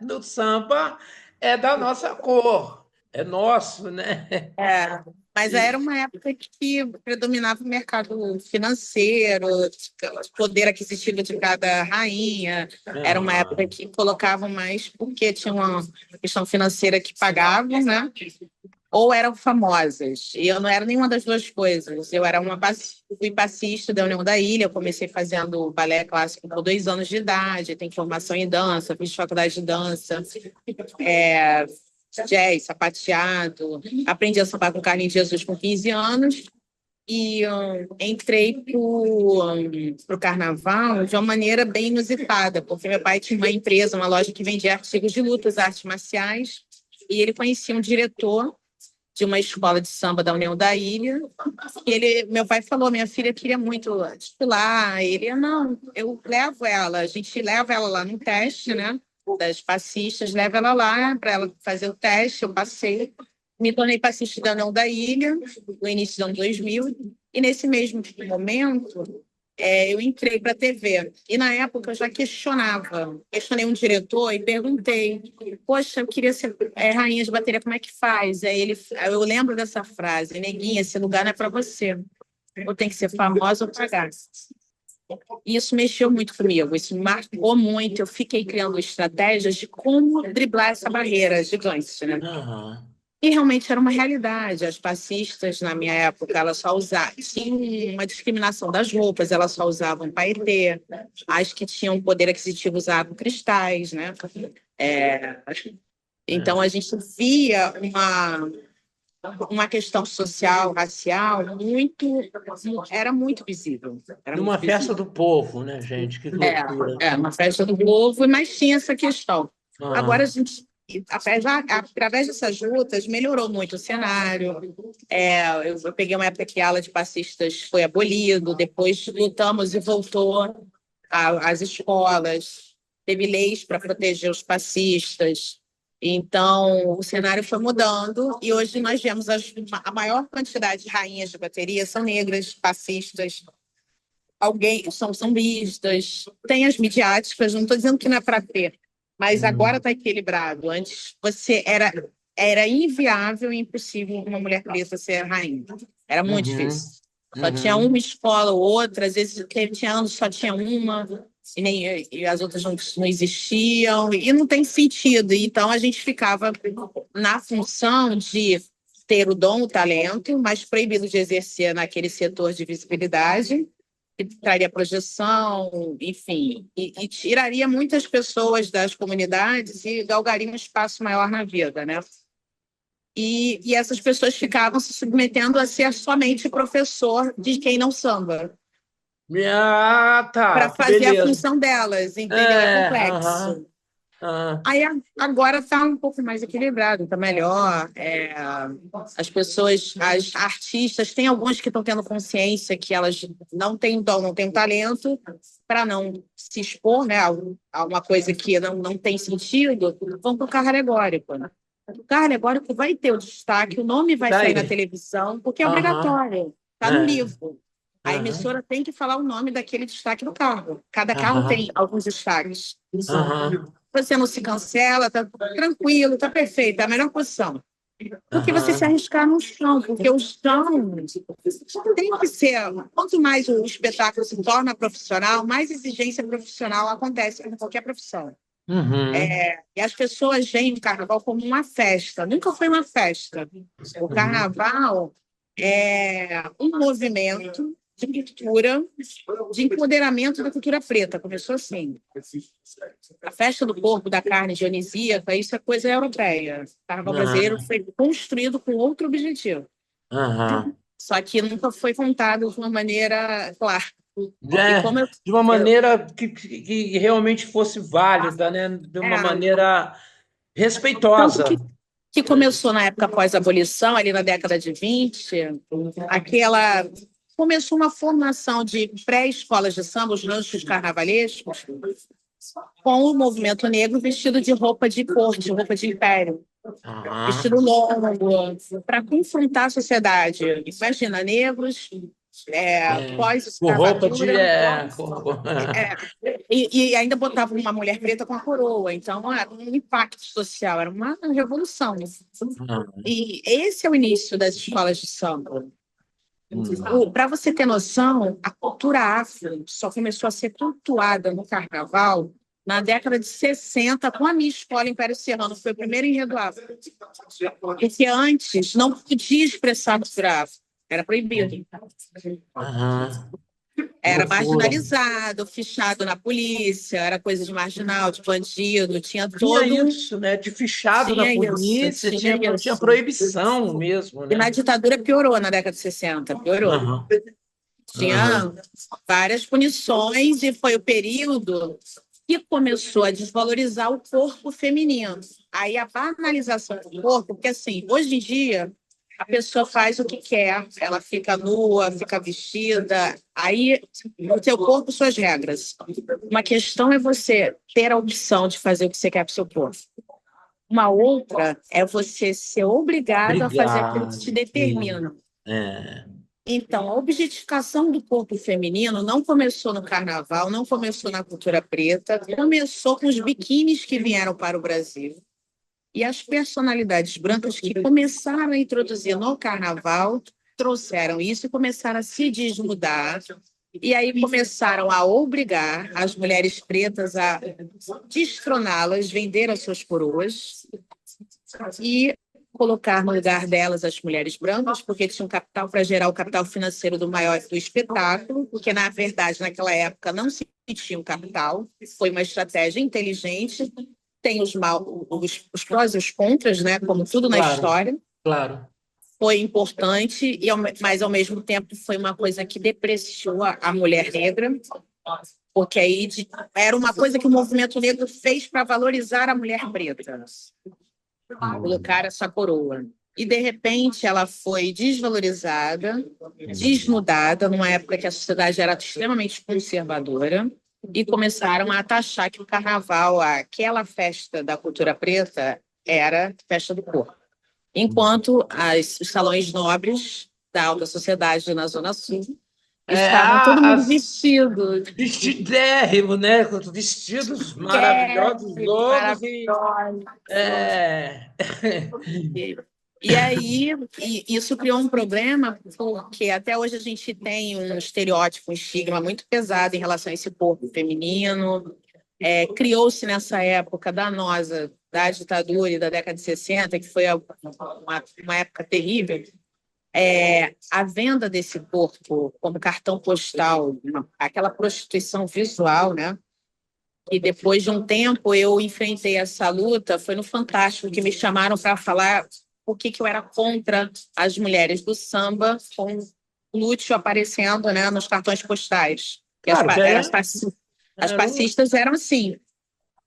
no samba é da nossa cor, é nosso, né? É, mas era uma época que predominava o mercado financeiro, o poder aquisitivo de cada rainha. Era uma época Aham. que colocavam mais porque tinha uma questão financeira que pagavam, né? Ou eram famosas. E eu não era nenhuma das duas coisas. Eu era fui passista da União da Ilha. Eu comecei fazendo balé clássico com 2 anos de idade. Tenho formação em dança, fiz faculdade de dança. É, jazz, sapateado. Aprendi a sambar com Carlinhos Jesus com 15 anos e entrei pro carnaval de uma maneira bem inusitada, porque meu pai tinha uma empresa, uma loja que vendia artigos de lutas, artes marciais, e ele conhecia um diretor de uma escola de samba da União da Ilha. Meu pai falou, minha filha queria muito desfilar. Ele, não, eu levo ela, a gente leva ela lá no teste, né? Das passistas, leva ela lá para ela fazer o teste. Eu passei, me tornei passista da União da Ilha no início do ano 2000, e nesse mesmo momento eu entrei para a TV. E na época eu já questionei um diretor e perguntei: poxa, eu queria ser rainha de bateria, como é que faz? Eu lembro dessa frase: neguinha, esse lugar não é para você. Ou tem que ser famosa ou pagar. E isso mexeu muito comigo, isso me marcou muito. Eu fiquei criando estratégias de como driblar essa barreira gigante, né? Aham. E realmente era uma realidade. As passistas, na minha época, elas só usavam. Tinha uma discriminação das roupas, elas só usavam paetê. As que tinham poder aquisitivo usavam cristais, né? É, então, a É. gente via uma questão social, racial, era muito visível. Era Numa muito festa visível. do povo, né, gente? Que loucura. Uma festa do povo, mas tinha essa questão. Agora, a Aham. gente, através dessas lutas, melhorou muito o cenário. Eu peguei uma época que a ala de passistas foi abolido, depois lutamos e voltou às escolas, teve leis para proteger os passistas. Então, o cenário foi mudando e hoje nós vemos a maior quantidade de rainhas de bateria são negras, passistas, alguém são sambistas, tem as midiáticas, não estou dizendo que não é para ter, mas agora Hum. está equilibrado. Antes era inviável e impossível uma mulher preta ser rainha. Era muito Uhum. difícil. Só tinha uma Uhum. escola ou outra, às vezes tinha anos só tinha uma, e as outras não existiam, e não tem sentido. Então a gente ficava na função de ter o dom, o talento, mas proibido de exercer naquele setor de visibilidade, que traria projeção, enfim, e tiraria muitas pessoas das comunidades e galgaria um espaço maior na vida, né? E essas pessoas ficavam se submetendo a ser somente professor de quem não samba, Ah, para tá, fazer a beleza. função delas, entendeu? É É, complexo. aham. Aí agora está um pouco mais equilibrado, está melhor. As pessoas, as artistas, tem algumas que estão tendo consciência que elas não têm dom, não têm talento, para não se expor, né, a uma coisa que não tem sentido, vão para o carro alegórico. Né? O carro alegórico vai ter o destaque, o nome vai Tá sair na aí. televisão, porque é Aham, obrigatório, está no é, livro. A aham, emissora tem que falar o nome daquele destaque do carro. Cada carro aham, tem alguns destaques. aham, Você não se cancela, tá tranquilo, tá perfeito, é a melhor posição. Do que você se aham. arriscar no chão, porque o chão tem que ser. Quanto mais o espetáculo se torna profissional, mais exigência profissional acontece em qualquer profissão. Uhum, E as pessoas veem o carnaval como uma festa, nunca foi uma festa. O uhum. carnaval é um movimento de cultura, de empoderamento da cultura preta. Começou assim. A festa do corpo, da carne dionisíaca, isso é coisa europeia. O carnaval brasileiro Aham, foi construído com outro objetivo. aham. Só que nunca foi contado de uma maneira clara. E É, como de uma eu maneira que realmente fosse válida, né? De uma é, maneira tanto respeitosa. que começou na época pós-abolição, ali na década de 20, aquela começou uma formação de pré-escolas de samba, os ranchos carnavalescos, com o movimento negro vestido de roupa de corte, roupa de império, Aham. vestido longo, para confrontar a sociedade. Imagina, negros, É. Com roupa de. pós-escravatura, é, e ainda botavam uma mulher preta com a coroa. Então, era um impacto social, era uma revolução. Aham. E esse é o início das escolas de samba. Hum. Para você ter noção, a cultura afro só começou a ser cultuada no carnaval na década de 60, com a minha escola Império Serrano, foi o primeiro enredo afro. Porque antes não podia expressar cultura afro, era proibido. Aham. Que Era loucura. marginalizado, fichado na polícia, era coisa de marginal, de bandido, tinha Tinha todo. isso, né? De fichado na Tinha isso, polícia, tinha tinha isso. proibição mesmo, E na né? ditadura piorou na década de 60, piorou. Aham. Tinha Aham. várias punições e foi o período que começou a desvalorizar o corpo feminino. Aí a banalização do corpo, porque assim, hoje em dia a pessoa faz o que quer, ela fica nua, fica vestida, aí o seu corpo, suas regras. Uma questão é você ter a opção de fazer o que você quer para o seu corpo. Uma outra é você ser obrigado a fazer aquilo que te Obrigado. determina. É. Então, a objetificação do corpo feminino não começou no carnaval, não começou na cultura preta, começou com os biquínis que vieram para o Brasil. E as personalidades brancas que começaram a introduzir no carnaval trouxeram isso e começaram a se desnudar. E aí começaram a obrigar as mulheres pretas a destroná-las, vender as suas coroas e colocar no lugar delas as mulheres brancas, porque tinham capital para gerar o capital financeiro do maior do espetáculo, porque, na verdade, naquela época não se tinha um capital, foi uma estratégia inteligente, tem os prós e os contras, né, como tudo na Claro, história, claro. foi importante, mas, ao mesmo tempo, foi uma coisa que depreciou a mulher negra, porque aí era uma coisa que o movimento negro fez para valorizar a mulher preta, colocar essa coroa. E, de repente, ela foi desvalorizada, desnudada, numa época que a sociedade era extremamente conservadora, e começaram a taxar que o carnaval, aquela festa da cultura preta, era festa do corpo. Enquanto os salões nobres da alta sociedade na Zona Sul É, estavam todo mundo as vestido, vestidérrimo, né? Com vestidos maravilhosos, longos e maravilhoso. é... E aí, isso criou um problema, porque até hoje a gente tem um estereótipo, um estigma muito pesado em relação a esse corpo feminino. Criou-se nessa época danosa da ditadura e da década de 60, que foi uma época terrível, a venda desse corpo como cartão postal, aquela prostituição visual, né? E depois de um tempo eu enfrentei essa luta, foi no Fantástico que me chamaram para falar o que eu era contra as mulheres do samba com lúteo aparecendo, né, nos cartões postais. Que Claro, que as era passistas eram assim.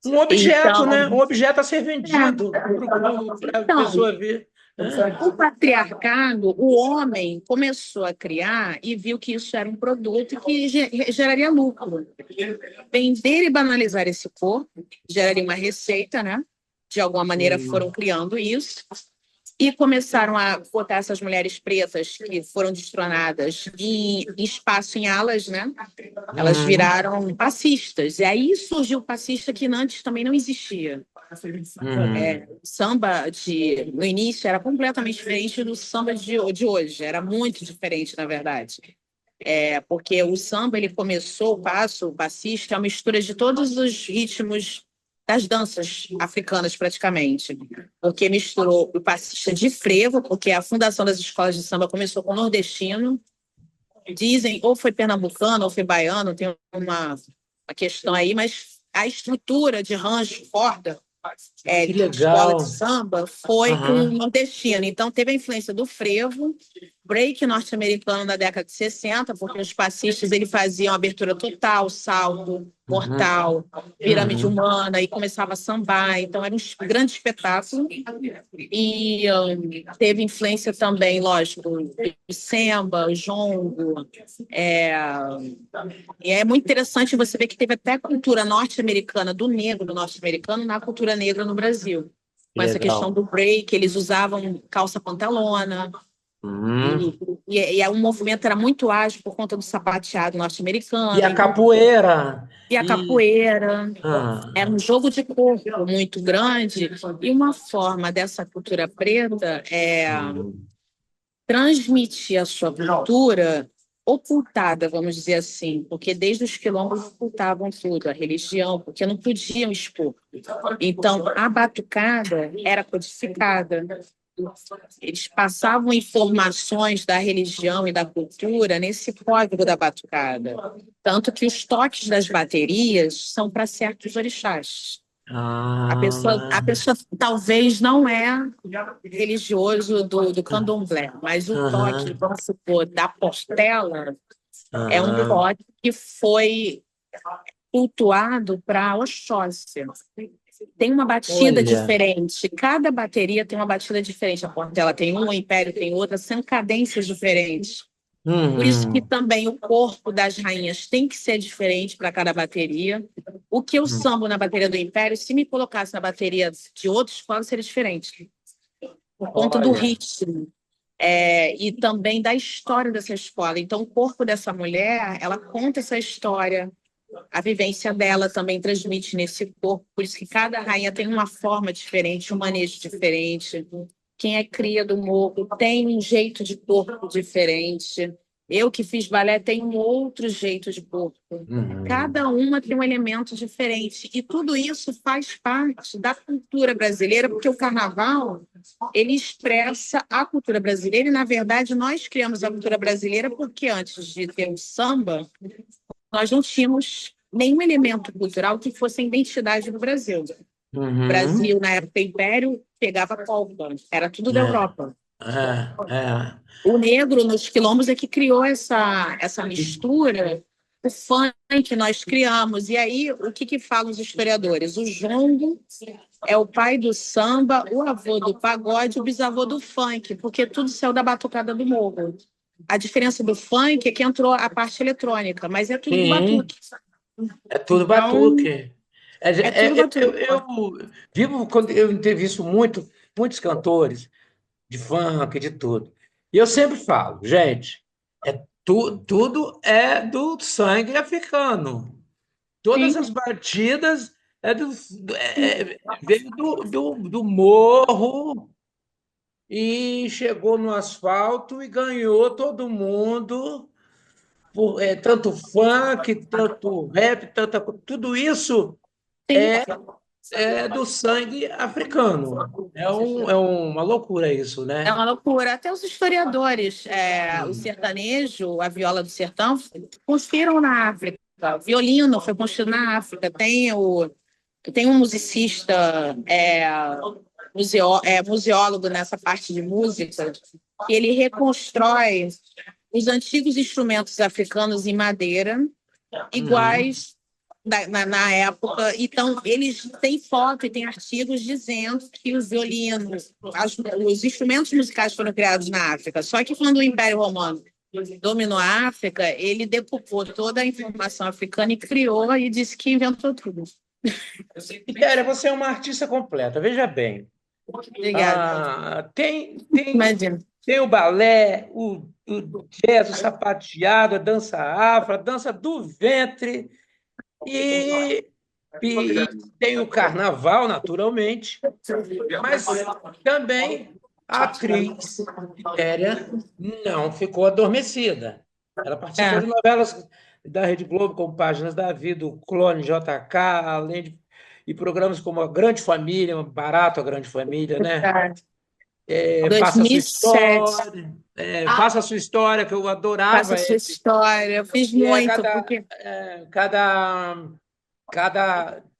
um objeto, Então, né? Um objeto a ser vendido para a então pessoa ver. o patriarcado, o homem começou a criar e viu que isso era um produto que geraria lucro. Vender e banalizar esse corpo geraria uma receita, né? De alguma maneira foram criando isso e começaram a botar essas mulheres pretas que foram destronadas em espaço em alas, né? Elas viraram passistas. E aí surgiu o passista que antes também não existia. O samba no início era completamente diferente do samba de hoje. Era muito diferente, na verdade. Porque o samba ele começou, o passista, é uma mistura de todos os ritmos das danças africanas, praticamente. Porque misturou o passista de frevo, porque a fundação das escolas de samba começou com o nordestino. Dizem, ou foi pernambucano, ou foi baiano, tem uma questão aí, mas a estrutura de rancho, corda, Que de escola de legal. samba foi com o Aham. nordestino. Então, teve a influência do frevo, break norte-americano da década de 60, porque os passistas ele faziam abertura total, salto, Uhum. mortal, pirâmide Uhum. humana, e começava a sambar. Então, era um grande espetáculo. E teve influência também, lógico, do samba, jongo. É, e é muito interessante você ver que teve até cultura norte-americana, do negro do norte-americano, na cultura negra no Brasil. Que Com essa questão legal. do break, eles usavam calça pantalona, Uhum. o movimento era muito ágil por conta do sapateado E norte-americano, a capoeira. e a E capoeira. Era ah, um jogo de corpo muito grande, e uma forma dessa cultura preta uhum. transmitir a sua cultura ocultada, vamos dizer assim, porque desde os quilombos ocultavam tudo, a religião, porque não podiam expor. Então, a batucada era codificada. Eles passavam informações da religião e da cultura nesse código da batucada. Tanto que os toques das baterias são para certos orixás. A pessoa talvez não é religioso do candomblé, mas o toque, Aham. vamos supor, da Portela é um Aham. toque que foi cultuado para Oxóssi. Tem uma batida Olha. diferente, cada bateria tem uma batida diferente. A Portela tem uma, o Império tem outra, são cadências diferentes. Por isso que Uhum. também o corpo das rainhas tem que ser diferente para cada bateria. O que eu Uhum. sambo na bateria do Império, se me colocasse na bateria de outra escola, seria diferente. Por conta do Olha. ritmo. E também da história dessa escola. Então, o corpo dessa mulher, ela conta essa história. A vivência dela também transmite nesse corpo. Por isso que cada rainha tem uma forma diferente, um manejo diferente. Quem é cria do morro tem um jeito de corpo diferente. Eu que fiz balé tenho um outro jeito de corpo. Uhum. Cada uma tem um elemento diferente. E tudo isso faz parte da cultura brasileira, porque o carnaval ele expressa a cultura brasileira. E, na verdade, nós criamos a cultura brasileira porque antes de ter o samba, nós não tínhamos nenhum elemento cultural que fosse a identidade do Brasil. O Uhum. Brasil, na época, Império, pegava polpa, era tudo da É. Europa. É. O negro nos quilombos é que criou essa E- mistura, o funk nós criamos. E aí, o que falam os historiadores? O jongo é o pai do samba, o avô do pagode, o bisavô do funk, porque tudo saiu da batucada do morro. A diferença do funk é que entrou a parte eletrônica, mas é tudo do Sim, batuque. é tudo Então, batuque. é tudo batuque. Eu vivo quando eu entrevisto muitos cantores de funk, de tudo. E eu sempre falo, gente, tudo é do sangue africano. Todas Sim. as batidas veio do morro e chegou no asfalto e ganhou todo mundo, tanto funk, tanto rap, tudo isso Sim. é do sangue africano. Uma loucura isso, É né? uma loucura. Até os historiadores, o sertanejo, a viola do sertão, construíram na África. O violino foi construído na África. Tem um musicista, museólogo nessa parte de música, que ele reconstrói os antigos instrumentos africanos em madeira, Uhum. iguais na época. Então, eles têm foto e têm artigos dizendo que os violinos, os instrumentos musicais foram criados na África. Só que quando o Império Romano dominou a África, ele decupou toda a informação africana e criou e disse que inventou tudo. Quitéria, você é uma artista completa, veja bem. Obrigada. Tem Imagina. tem o balé, o jazz, o sapateado, a dança afro, a dança do ventre e, e tem o carnaval, naturalmente, mas também a atriz Quitéria não ficou adormecida. Ela participou É, de novelas da Rede Globo, como Páginas da Vida, o Clone JK, e programas como A Grande Família, Barato, A Grande Família, né? verdade. Faça a sua 2007. história, faça a sua história, que eu Faça adorava sua esse, história. Eu fiz que muito, porque cada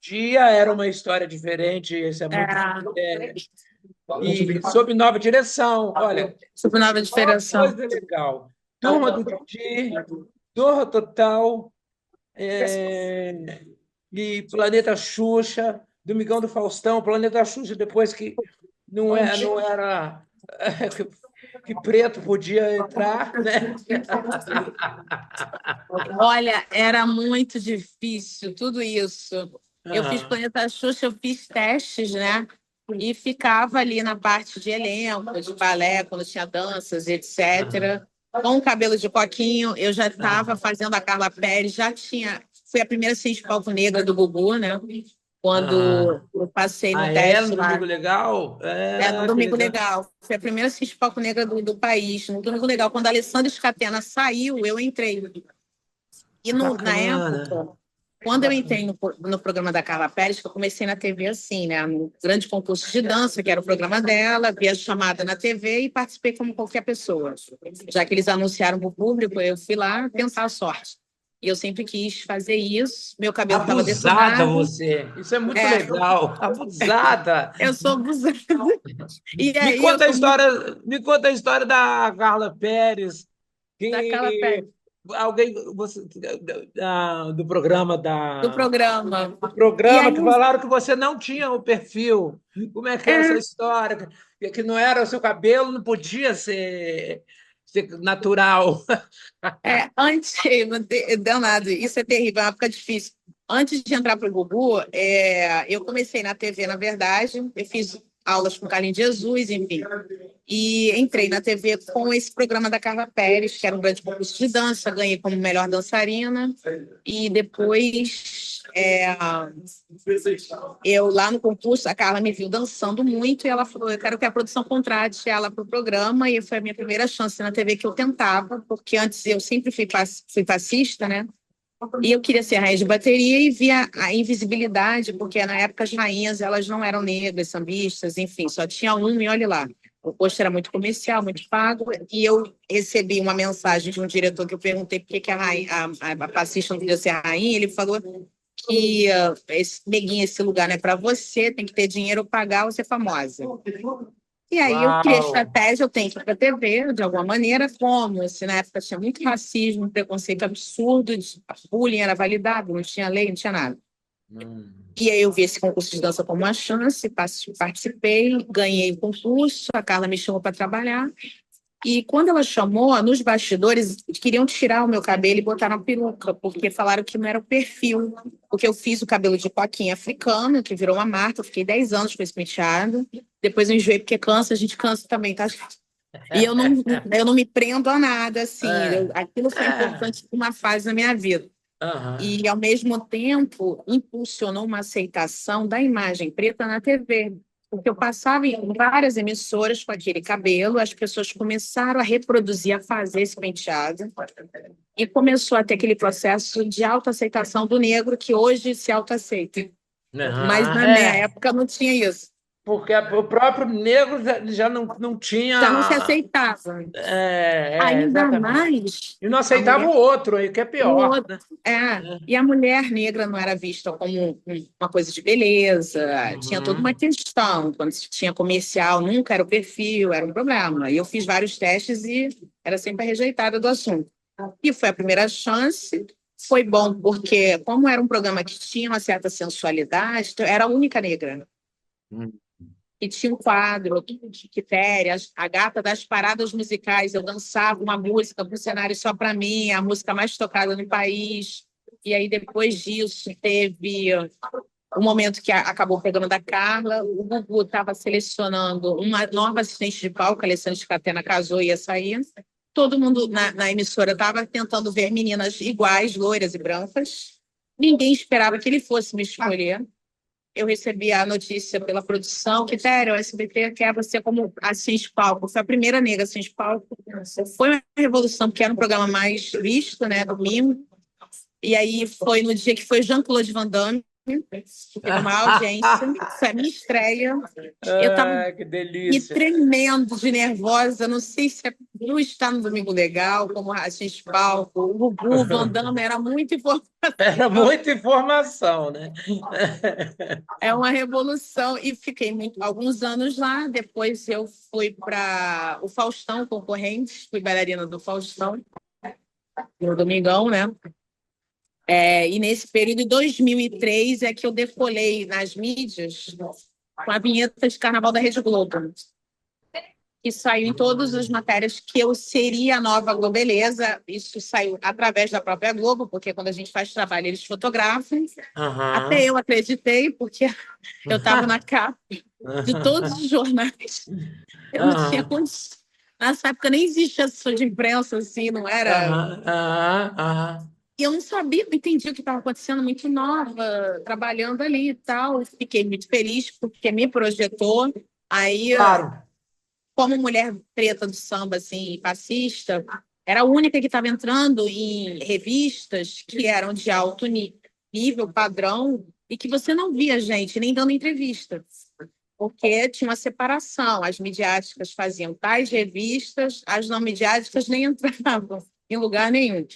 dia era uma história diferente, esse é muito. é, e sob nova direção, olha, sobre nova só diferenciação. coisa legal. Turma do Didi, Zorra Total, e Planeta Xuxa, Domingão do Faustão, Planeta Xuxa, depois que não era que preto podia entrar, né? Olha, era muito difícil tudo isso. Eu fiz Ah, Planeta Xuxa, eu fiz testes, né? E ficava ali na parte de elenco, de balé, quando tinha danças, ah, etc. Com o cabelo de coquinho, eu já estava ah, fazendo a Carla Pérez, já tinha. Fui a primeira atriz de palco negra do Gugu, né? Quando ah. eu passei no Ah, é? teste No lá. Domingo Legal? No Que Domingo legal. Legal. Foi a primeira atriz de palco negra do país. No Domingo Legal, quando a Alessandra Scatena saiu, eu entrei. E Que na bacana. época, Que quando eu entrei bacana. no programa da Carla Pérez, que eu comecei na TV assim, né? No grande concurso de dança, que era o programa dela, vi a chamada na TV e participei como qualquer pessoa. Já que eles anunciaram para o público, eu fui lá tentar a sorte. E eu sempre quis fazer isso, meu cabelo estava Abusada detonado. você. Isso é muito É, legal. Abusada. eu sou abusada. E Me aí eu conta a sou muito história, me conta a história da Carla Pérez, da Carla que Pérez, alguém do programa do programa. do E programa aí que falaram que você não tinha o perfil. Como é que é essa é, história? Que não era o seu cabelo, não podia ser natural. Antes, deu nada, isso é terrível, é uma época difícil. Antes de entrar para o Gugu, eu comecei na TV, na verdade, eu fiz aulas com Carlinhos Jesus, enfim, e entrei na TV com esse programa da Carla Pérez, que era um grande concurso de dança, ganhei como melhor dançarina, e depois eu lá no concurso, a Carla me viu dançando muito e ela falou: eu quero que a produção contrate ela para o programa. E foi a minha primeira chance na TV que eu tentava, porque antes eu sempre fui passista, né? E eu queria ser rainha de bateria e via a invisibilidade, porque na época as rainhas elas não eram negras, sambistas, enfim, só tinha um e olhe lá. O posto era muito comercial, muito pago, e eu recebi uma mensagem de um diretor que eu perguntei por que a passista não podia ser rainha, ele falou que neguinho, esse lugar não é para você, tem que ter dinheiro pagar ou ser famosa. E aí eu criei a Uau! estratégia, eu tenho que ir para a TV, de alguma maneira, como se na época tinha muito racismo, preconceito absurdo, bullying era validado, não tinha lei, não tinha nada. Hum. E aí eu vi esse concurso de dança como uma chance, participei, ganhei o concurso, a Carla me chamou para trabalhar, e quando ela chamou, nos bastidores, queriam tirar o meu cabelo e botar na peruca, porque falaram que não era o perfil. Porque eu fiz o cabelo de coquinha africano, que virou uma marca, eu fiquei 10 anos com esse penteado. Depois eu enjoei, porque cansa, a gente cansa também, tá? E eu não me prendo a nada, assim. É, Aquilo foi é, importante para uma fase na minha vida. aham. E, ao mesmo tempo, impulsionou uma aceitação da imagem preta na TV. Porque eu passava em várias emissoras com aquele cabelo, as pessoas começaram a reproduzir, a fazer esse penteado, e começou a ter aquele processo de autoaceitação do negro que hoje se autoaceita. Mas na minha época não tinha isso. Porque o próprio negro já não Já não se tinha. aceitava. Ainda Exatamente. mais E não a aceitava mulher. o outro aí, que é O pior, outro, né? e a mulher negra não era vista como uma coisa de beleza, tinha toda uma Uhum. questão. Quando se tinha comercial, nunca era o perfil, era um problema. E eu fiz vários testes e era sempre rejeitada do assunto. E foi a primeira chance. Foi bom, porque, como era um programa que tinha uma certa sensualidade, então, eu era a única negra. Hum. E tinha um quadro, Quitéria, a gata das paradas musicais. Eu dançava uma música para um cenário só para mim, a música mais tocada no país. E aí, depois disso, teve o momento que acabou pegando da Carla. O Gugu estava selecionando uma nova assistente de palco, a Alessandra Scatena casou e ia sair. Todo mundo na emissora estava tentando ver meninas iguais, loiras e brancas. Ninguém esperava que ele fosse me escolher. Eu recebi a notícia pela produção que, Tério, o SBT quer você como assistente de palco. Foi a primeira negra assistente de palco. Foi uma revolução, porque era um programa mais visto, né, domingo. E aí foi no dia que foi Jean-Claude Van Damme, que teve uma audiência, foi a minha estreia. Eu estava Que me delícia. tremendo de nervosa, não sei se é por estar no Domingo Legal, como assistente de palco. O Gugu, Van Damme, era muito importante. Era muita informação, né? É uma revolução. E fiquei alguns anos lá. Depois eu fui para o Faustão Concorrentes, fui bailarina do Faustão, no Domingão, né? E nesse período, em 2003, é que eu decolei nas mídias com a vinheta de Carnaval da Rede Globo, que saiu em todas as matérias que eu seria a nova Globeleza. Isso saiu através da própria Globo, porque quando a gente faz trabalho, eles fotografam. Até eu acreditei, porque eu estava na capa de todos os jornais. Eu não tinha condição. Nessa época nem existia assessor de imprensa, assim, não era. E eu não sabia, não entendi o que estava acontecendo, muito nova, trabalhando ali e tal. Fiquei muito feliz, porque me projetou. Aí, Claro. como mulher preta do samba, assim, passista, era a única que estava entrando em revistas que eram de alto nível, padrão, e que você não via gente nem dando entrevista, porque tinha uma separação. As midiáticas faziam tais revistas, as não midiáticas nem entravam em lugar nenhum.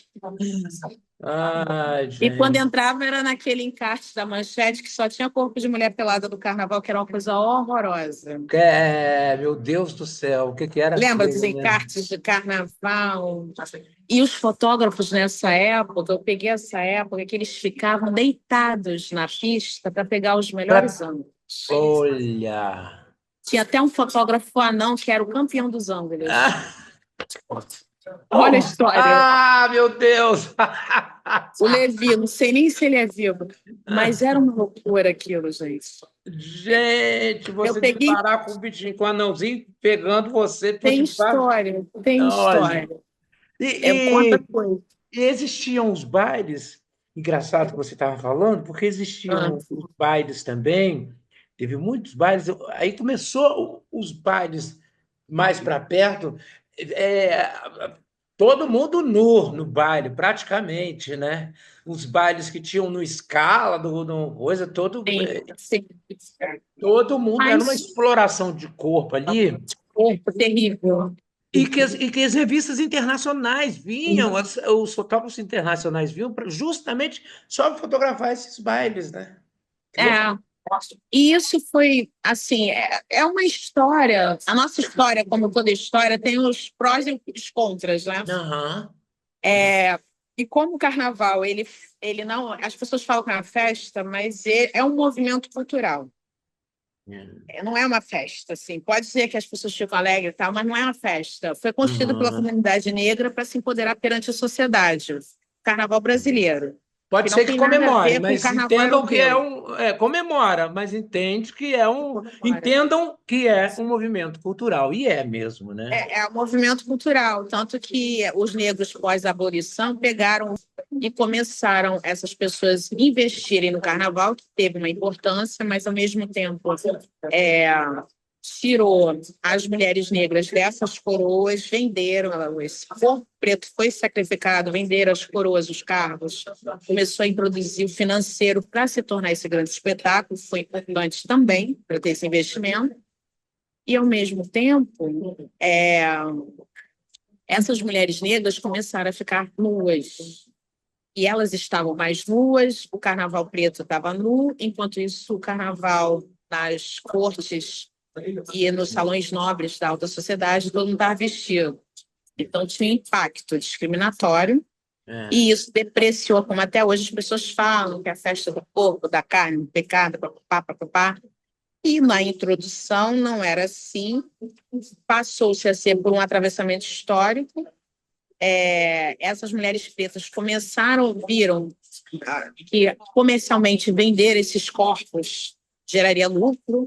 Ai, E quando gente. entrava era naquele encarte da Manchete que só tinha corpo de mulher pelada do carnaval, que era uma coisa horrorosa. Meu Deus do céu, o que que era Lembra dos aquilo, né? encartes de carnaval? E os fotógrafos nessa época, eu peguei essa época que eles ficavam deitados na pista para pegar os melhores ângulos. Olha. Tinha até um fotógrafo anão que era o campeão dos ângulos. Ah, Olha a história. meu Deus! O Levi, não sei nem se ele é vivo, mas era uma loucura aquilo, gente. Gente, Eu você peguei. deparar com o bichinho, com o anãozinho pegando você por Tem debaixo. história, tem Olha. história. E, Quanta coisa. e existiam os bailes, engraçado que você estava falando, porque Ah, existiam os bailes também, teve muitos bailes, aí começou os bailes mais para perto, é, todo mundo nu no baile, praticamente, né? Os bailes que tinham no Scala, no coisa, sim, sim. todo mundo, era uma Mas, exploração de corpo ali. terrível. E que as revistas internacionais vinham, os fotógrafos internacionais vinham justamente só para fotografar esses bailes, né? Que loucura. É. E isso foi, assim, é uma história. A nossa história, como toda história, tem os prós e os contras, né? Aham. E como o carnaval, ele não. As pessoas falam que é uma festa, mas é um movimento cultural. Não é uma festa, assim. Pode ser que as pessoas ficam alegres e tal, mas não é uma festa. Foi construída pela Uhum. comunidade negra para se empoderar perante a sociedade. O carnaval brasileiro. Que Pode não ser que tem nada a comemore, ver com o mas carnaval entendam que europeu. comemora, mas entende que entendam que é um movimento cultural, e é mesmo, né? É um movimento cultural, tanto que os negros pós-abolição pegaram e começaram essas pessoas investirem no carnaval, que teve uma importância, mas ao mesmo tempo tirou as mulheres negras dessas coroas, venderam, esse corpo preto foi sacrificado, venderam as coroas, os cargos, começou a introduzir o financeiro para se tornar esse grande espetáculo, foi importante também para ter esse investimento, e, ao mesmo tempo, essas mulheres negras começaram a ficar nuas, e elas estavam mais nuas, o carnaval preto estava nu, enquanto isso o carnaval nas cortes e nos salões nobres da alta sociedade, todo mundo estava vestido. Então, tinha um impacto discriminatório, e isso depreciou, como até hoje as pessoas falam, que é a festa do corpo, da carne, do pecado, papapá. E na introdução não era assim, passou-se a ser por um atravessamento histórico. Essas mulheres pretas viram que comercialmente vender esses corpos geraria lucro,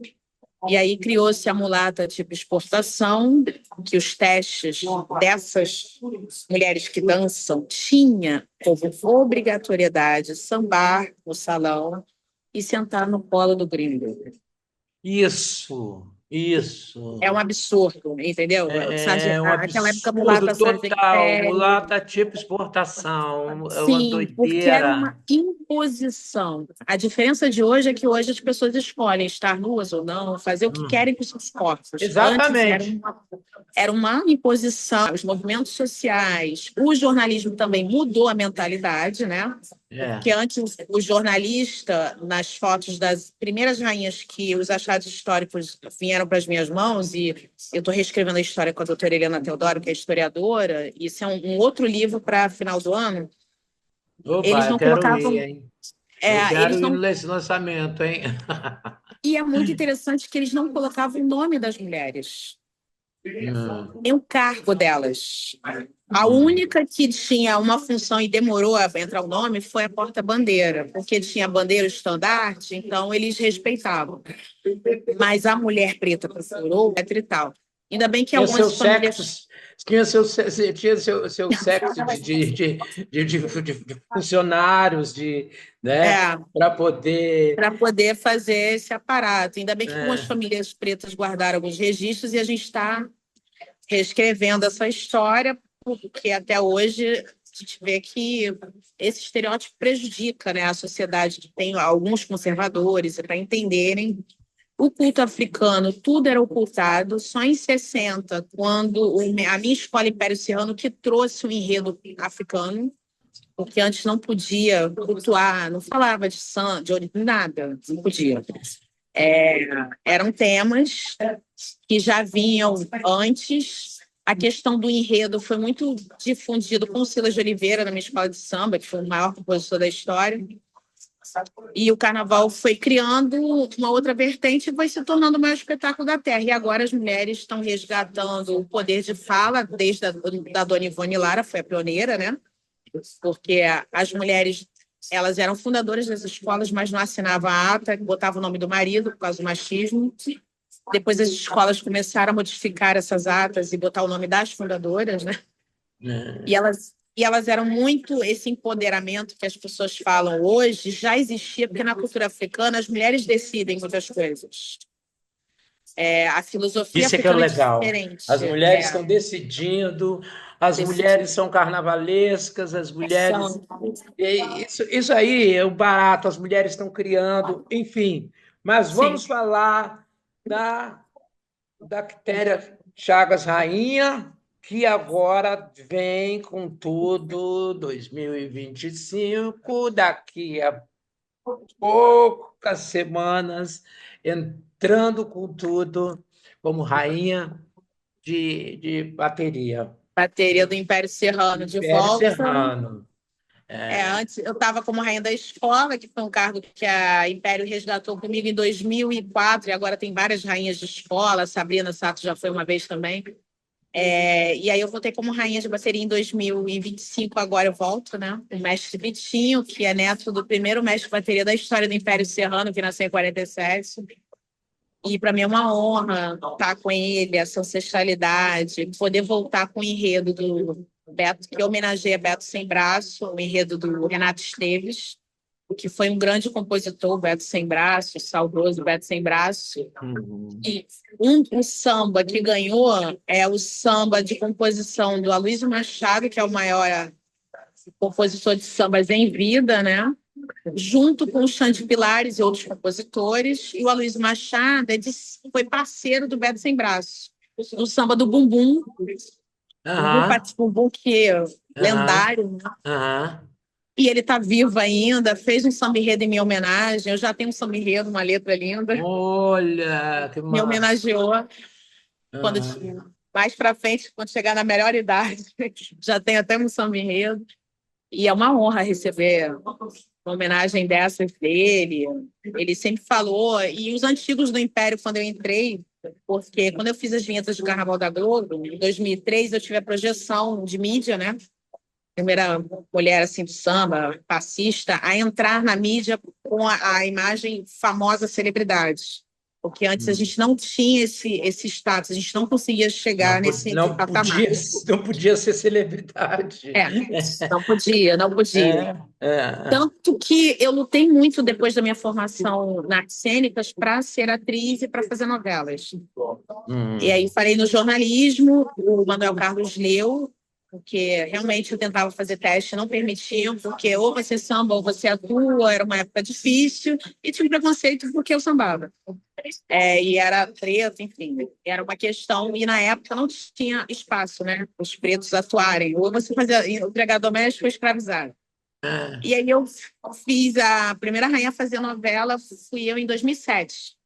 e aí criou-se a mulata tipo exportação, que os testes dessas mulheres que dançam tinha como obrigatoriedade sambar no salão e sentar no colo do gringo. Isso. É um absurdo, entendeu? É um Aquela época absurdo mulata total. sargentéria. Mulata tipo exportação. É uma Sim, porque era doideira. uma imposição. A diferença de hoje é que hoje as pessoas escolhem estar nuas ou não, fazer o que querem com os seus corpos. Antes Exatamente. era uma imposição. Os movimentos sociais, o jornalismo também mudou a mentalidade, né? Porque antes o jornalista, nas fotos das primeiras rainhas que os achados históricos vieram para as minhas mãos, e eu estou reescrevendo a história com a doutora Helena Teodoro, que é historiadora, e isso é um outro livro para final do ano. Opa, Eles eu não quero colocavam. ir, hein? Eu Eles quero ir não. nesse lançamento, hein? E é muito interessante que eles não colocavam o nome das mulheres, Hum, nem o cargo delas. A única que tinha uma função e demorou a entrar o nome foi a porta-bandeira, porque tinha a bandeira estandarte, então eles respeitavam. Mas a mulher preta procurou, e tal. Ainda bem que Tinha algumas seus famílias. sexos, tinha seu sexo de funcionários, né, É, para poder. para poder fazer esse aparato. Ainda bem que algumas É, famílias pretas guardaram alguns registros e a gente está reescrevendo essa história, porque até hoje a gente vê que esse estereótipo prejudica, né, a sociedade. Tem alguns conservadores para entenderem o culto africano, tudo era ocultado. Só em 60, quando a minha escola Império Serrano que trouxe o enredo africano, porque antes não podia cultuar, não falava de santo, de nada, não podia. Eram temas que já vinham antes. A questão do enredo foi muito difundido com o Silas de Oliveira, na minha escola de samba, que foi o maior compositor da história. E o carnaval foi criando uma outra vertente e foi se tornando o maior espetáculo da Terra. E agora as mulheres estão resgatando o poder de fala, desde da dona Ivone Lara, foi a pioneira, né? Porque as mulheres, elas eram fundadoras das escolas, mas não assinavam a ata, botavam o nome do marido por causa do machismo. Depois as escolas começaram a modificar essas atas e botar o nome das fundadoras, né? E elas eram muito, esse empoderamento que as pessoas falam hoje já existia, porque na cultura africana as mulheres decidem muitas coisas. A filosofia isso é que é africana é legal. diferente. As mulheres estão decidindo, as mulheres são carnavalescas, as mulheres. São, Isso aí é o barato, as mulheres estão criando, enfim. Mas sim. vamos falar da Quitéria Chagas Rainha, que agora vem com tudo 2025, daqui a poucas semanas, entrando com tudo como rainha de bateria. Bateria do Império Serrano de Império volta. Serrano. Antes eu estava como rainha da escola, que foi um cargo que a Império resgatou comigo em 2004, e agora tem várias rainhas de escola, Sabrina Sato já foi uma vez também. E aí eu voltei como rainha de bateria em 2025, agora eu volto, né? O mestre Vitinho, que é neto do primeiro mestre de bateria da história do Império Serrano, que nasceu em 47. E para mim é uma honra estar com ele, essa ancestralidade, poder voltar com o enredo do Beto, que homenageia Beto Sem Braço, o enredo do Renato Esteves. que foi um grande compositor, Beto Sem Braço, saudoso Beto Sem Braço. E o samba que ganhou é o samba de composição do Aloysio Machado, que é o maior compositor de sambas em vida, né? Junto com o Xande Pilares e outros compositores. E o Aloysio Machado foi parceiro do Beto Sem Braço, no samba do Bumbum. Bumbum que é lendário, né? E ele está vivo ainda, fez um samba enredo em minha homenagem. Eu já tenho um samba enredo, uma letra linda. Olha, que Me massa. homenageou. Quando, mais para frente, quando chegar na melhor idade, já tem até um samba enredo. E é uma honra receber uma homenagem dessas dele. Ele sempre falou, e os antigos do Império, quando eu entrei, porque quando eu fiz as vinhetas do Carnaval da Globo, em 2003, eu tive a projeção de mídia, né? Primeira mulher assim do samba, passista, a entrar na mídia com a imagem famosa celebridade. Porque antes a gente não tinha esse status, a gente não conseguia chegar nesse patamar. Não podia ser celebridade. Não podia. Tanto que eu lutei muito depois da minha formação na artes cênicas para ser atriz e para fazer novelas. E aí falei no jornalismo, o Manuel Carlos leu, porque realmente eu tentava fazer teste, não permitiam, porque ou você samba ou você atua, era uma época difícil, e tinha preconceito porque eu sambava. E era preto, enfim, era uma questão, e na época não tinha espaço, né, os pretos atuarem, ou você fazia empregado doméstico ou escravizado. E aí eu fiz a primeira rainha a fazer novela, fui eu em 2007,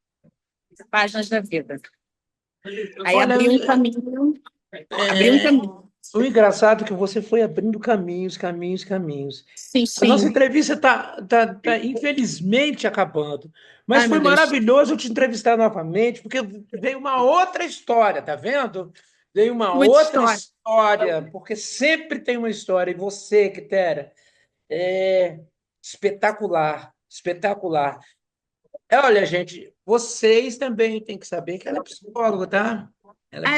Páginas da Vida. Aí abri um caminho. O engraçado é que você foi abrindo caminhos. Sim. A nossa entrevista está infelizmente acabando, mas foi maravilhoso eu te entrevistar novamente, porque veio uma outra história, tá vendo? Veio uma outra história, porque sempre tem uma história, e você, Quitéria, é espetacular. Olha, gente, vocês também têm que saber que ela é psicóloga, tá?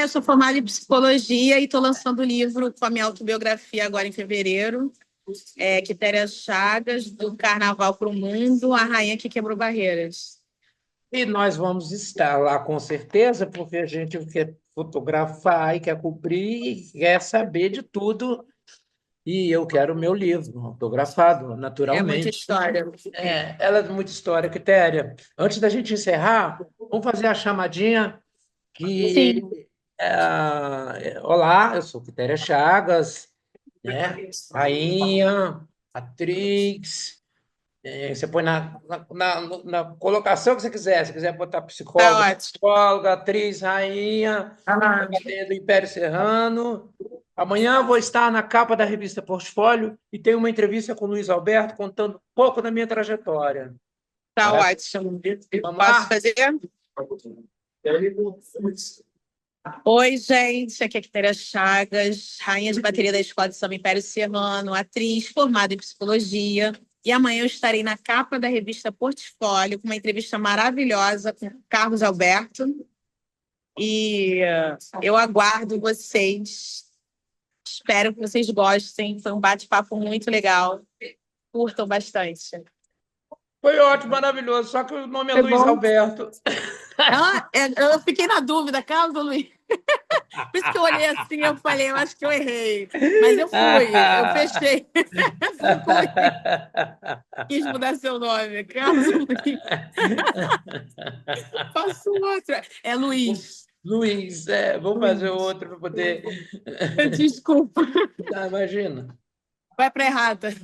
Eu sou formada em psicologia e estou lançando o livro com a minha autobiografia agora em fevereiro. Quitéria Chagas, do Carnaval para o Mundo, a rainha que quebrou barreiras. E nós vamos estar lá com certeza, porque a gente quer fotografar e quer cobrir e quer saber de tudo. E eu quero o meu livro autografado, naturalmente. É muita história. Ela é muita história, Quitéria. Antes da gente encerrar, vamos fazer a chamadinha que... Sim. Olá, eu sou Quitéria Chagas, né? Rainha, atriz. Você põe na colocação que você quiser. Se quiser botar psicóloga, atriz, rainha, do Império Serrano. Amanhã vou estar na capa da revista Portfólio e tenho uma entrevista com o Luiz Alberto contando um pouco da minha trajetória. Ótimo. Posso fazer? Oi, gente, aqui é Quitéria Chagas, rainha de bateria da Escola de Samba Império Serrano, atriz formada em psicologia. E amanhã eu estarei na capa da revista Portfólio com uma entrevista maravilhosa com Carlos Alberto. E eu aguardo vocês. Espero que vocês gostem. Foi um bate-papo muito legal. Curtam bastante. Foi ótimo, maravilhoso. Só que o nome é Luiz Alberto. Eu fiquei na dúvida, Carlos ou Luiz? Por isso que eu olhei assim, eu falei, eu acho que eu errei. Mas eu fechei. Quis mudar seu nome, Carlos ou Luiz? Faço outra. É Luiz. Luiz, vamos fazer outro para poder... Desculpa. Imagina. Vai para errada.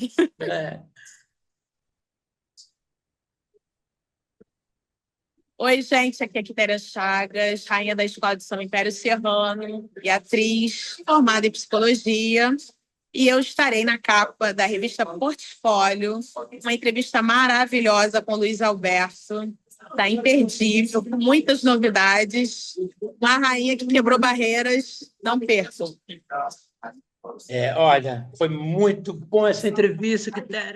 Oi, gente, aqui é Quitéria Chagas, rainha da Escola de Samba Império Serrano e atriz formada em psicologia. E eu estarei na capa da revista Portfólio, uma entrevista maravilhosa com o Luiz Alberto. Está imperdível, com muitas novidades. Uma rainha que quebrou barreiras, não percam. Olha, foi muito bom essa entrevista, Quitéria.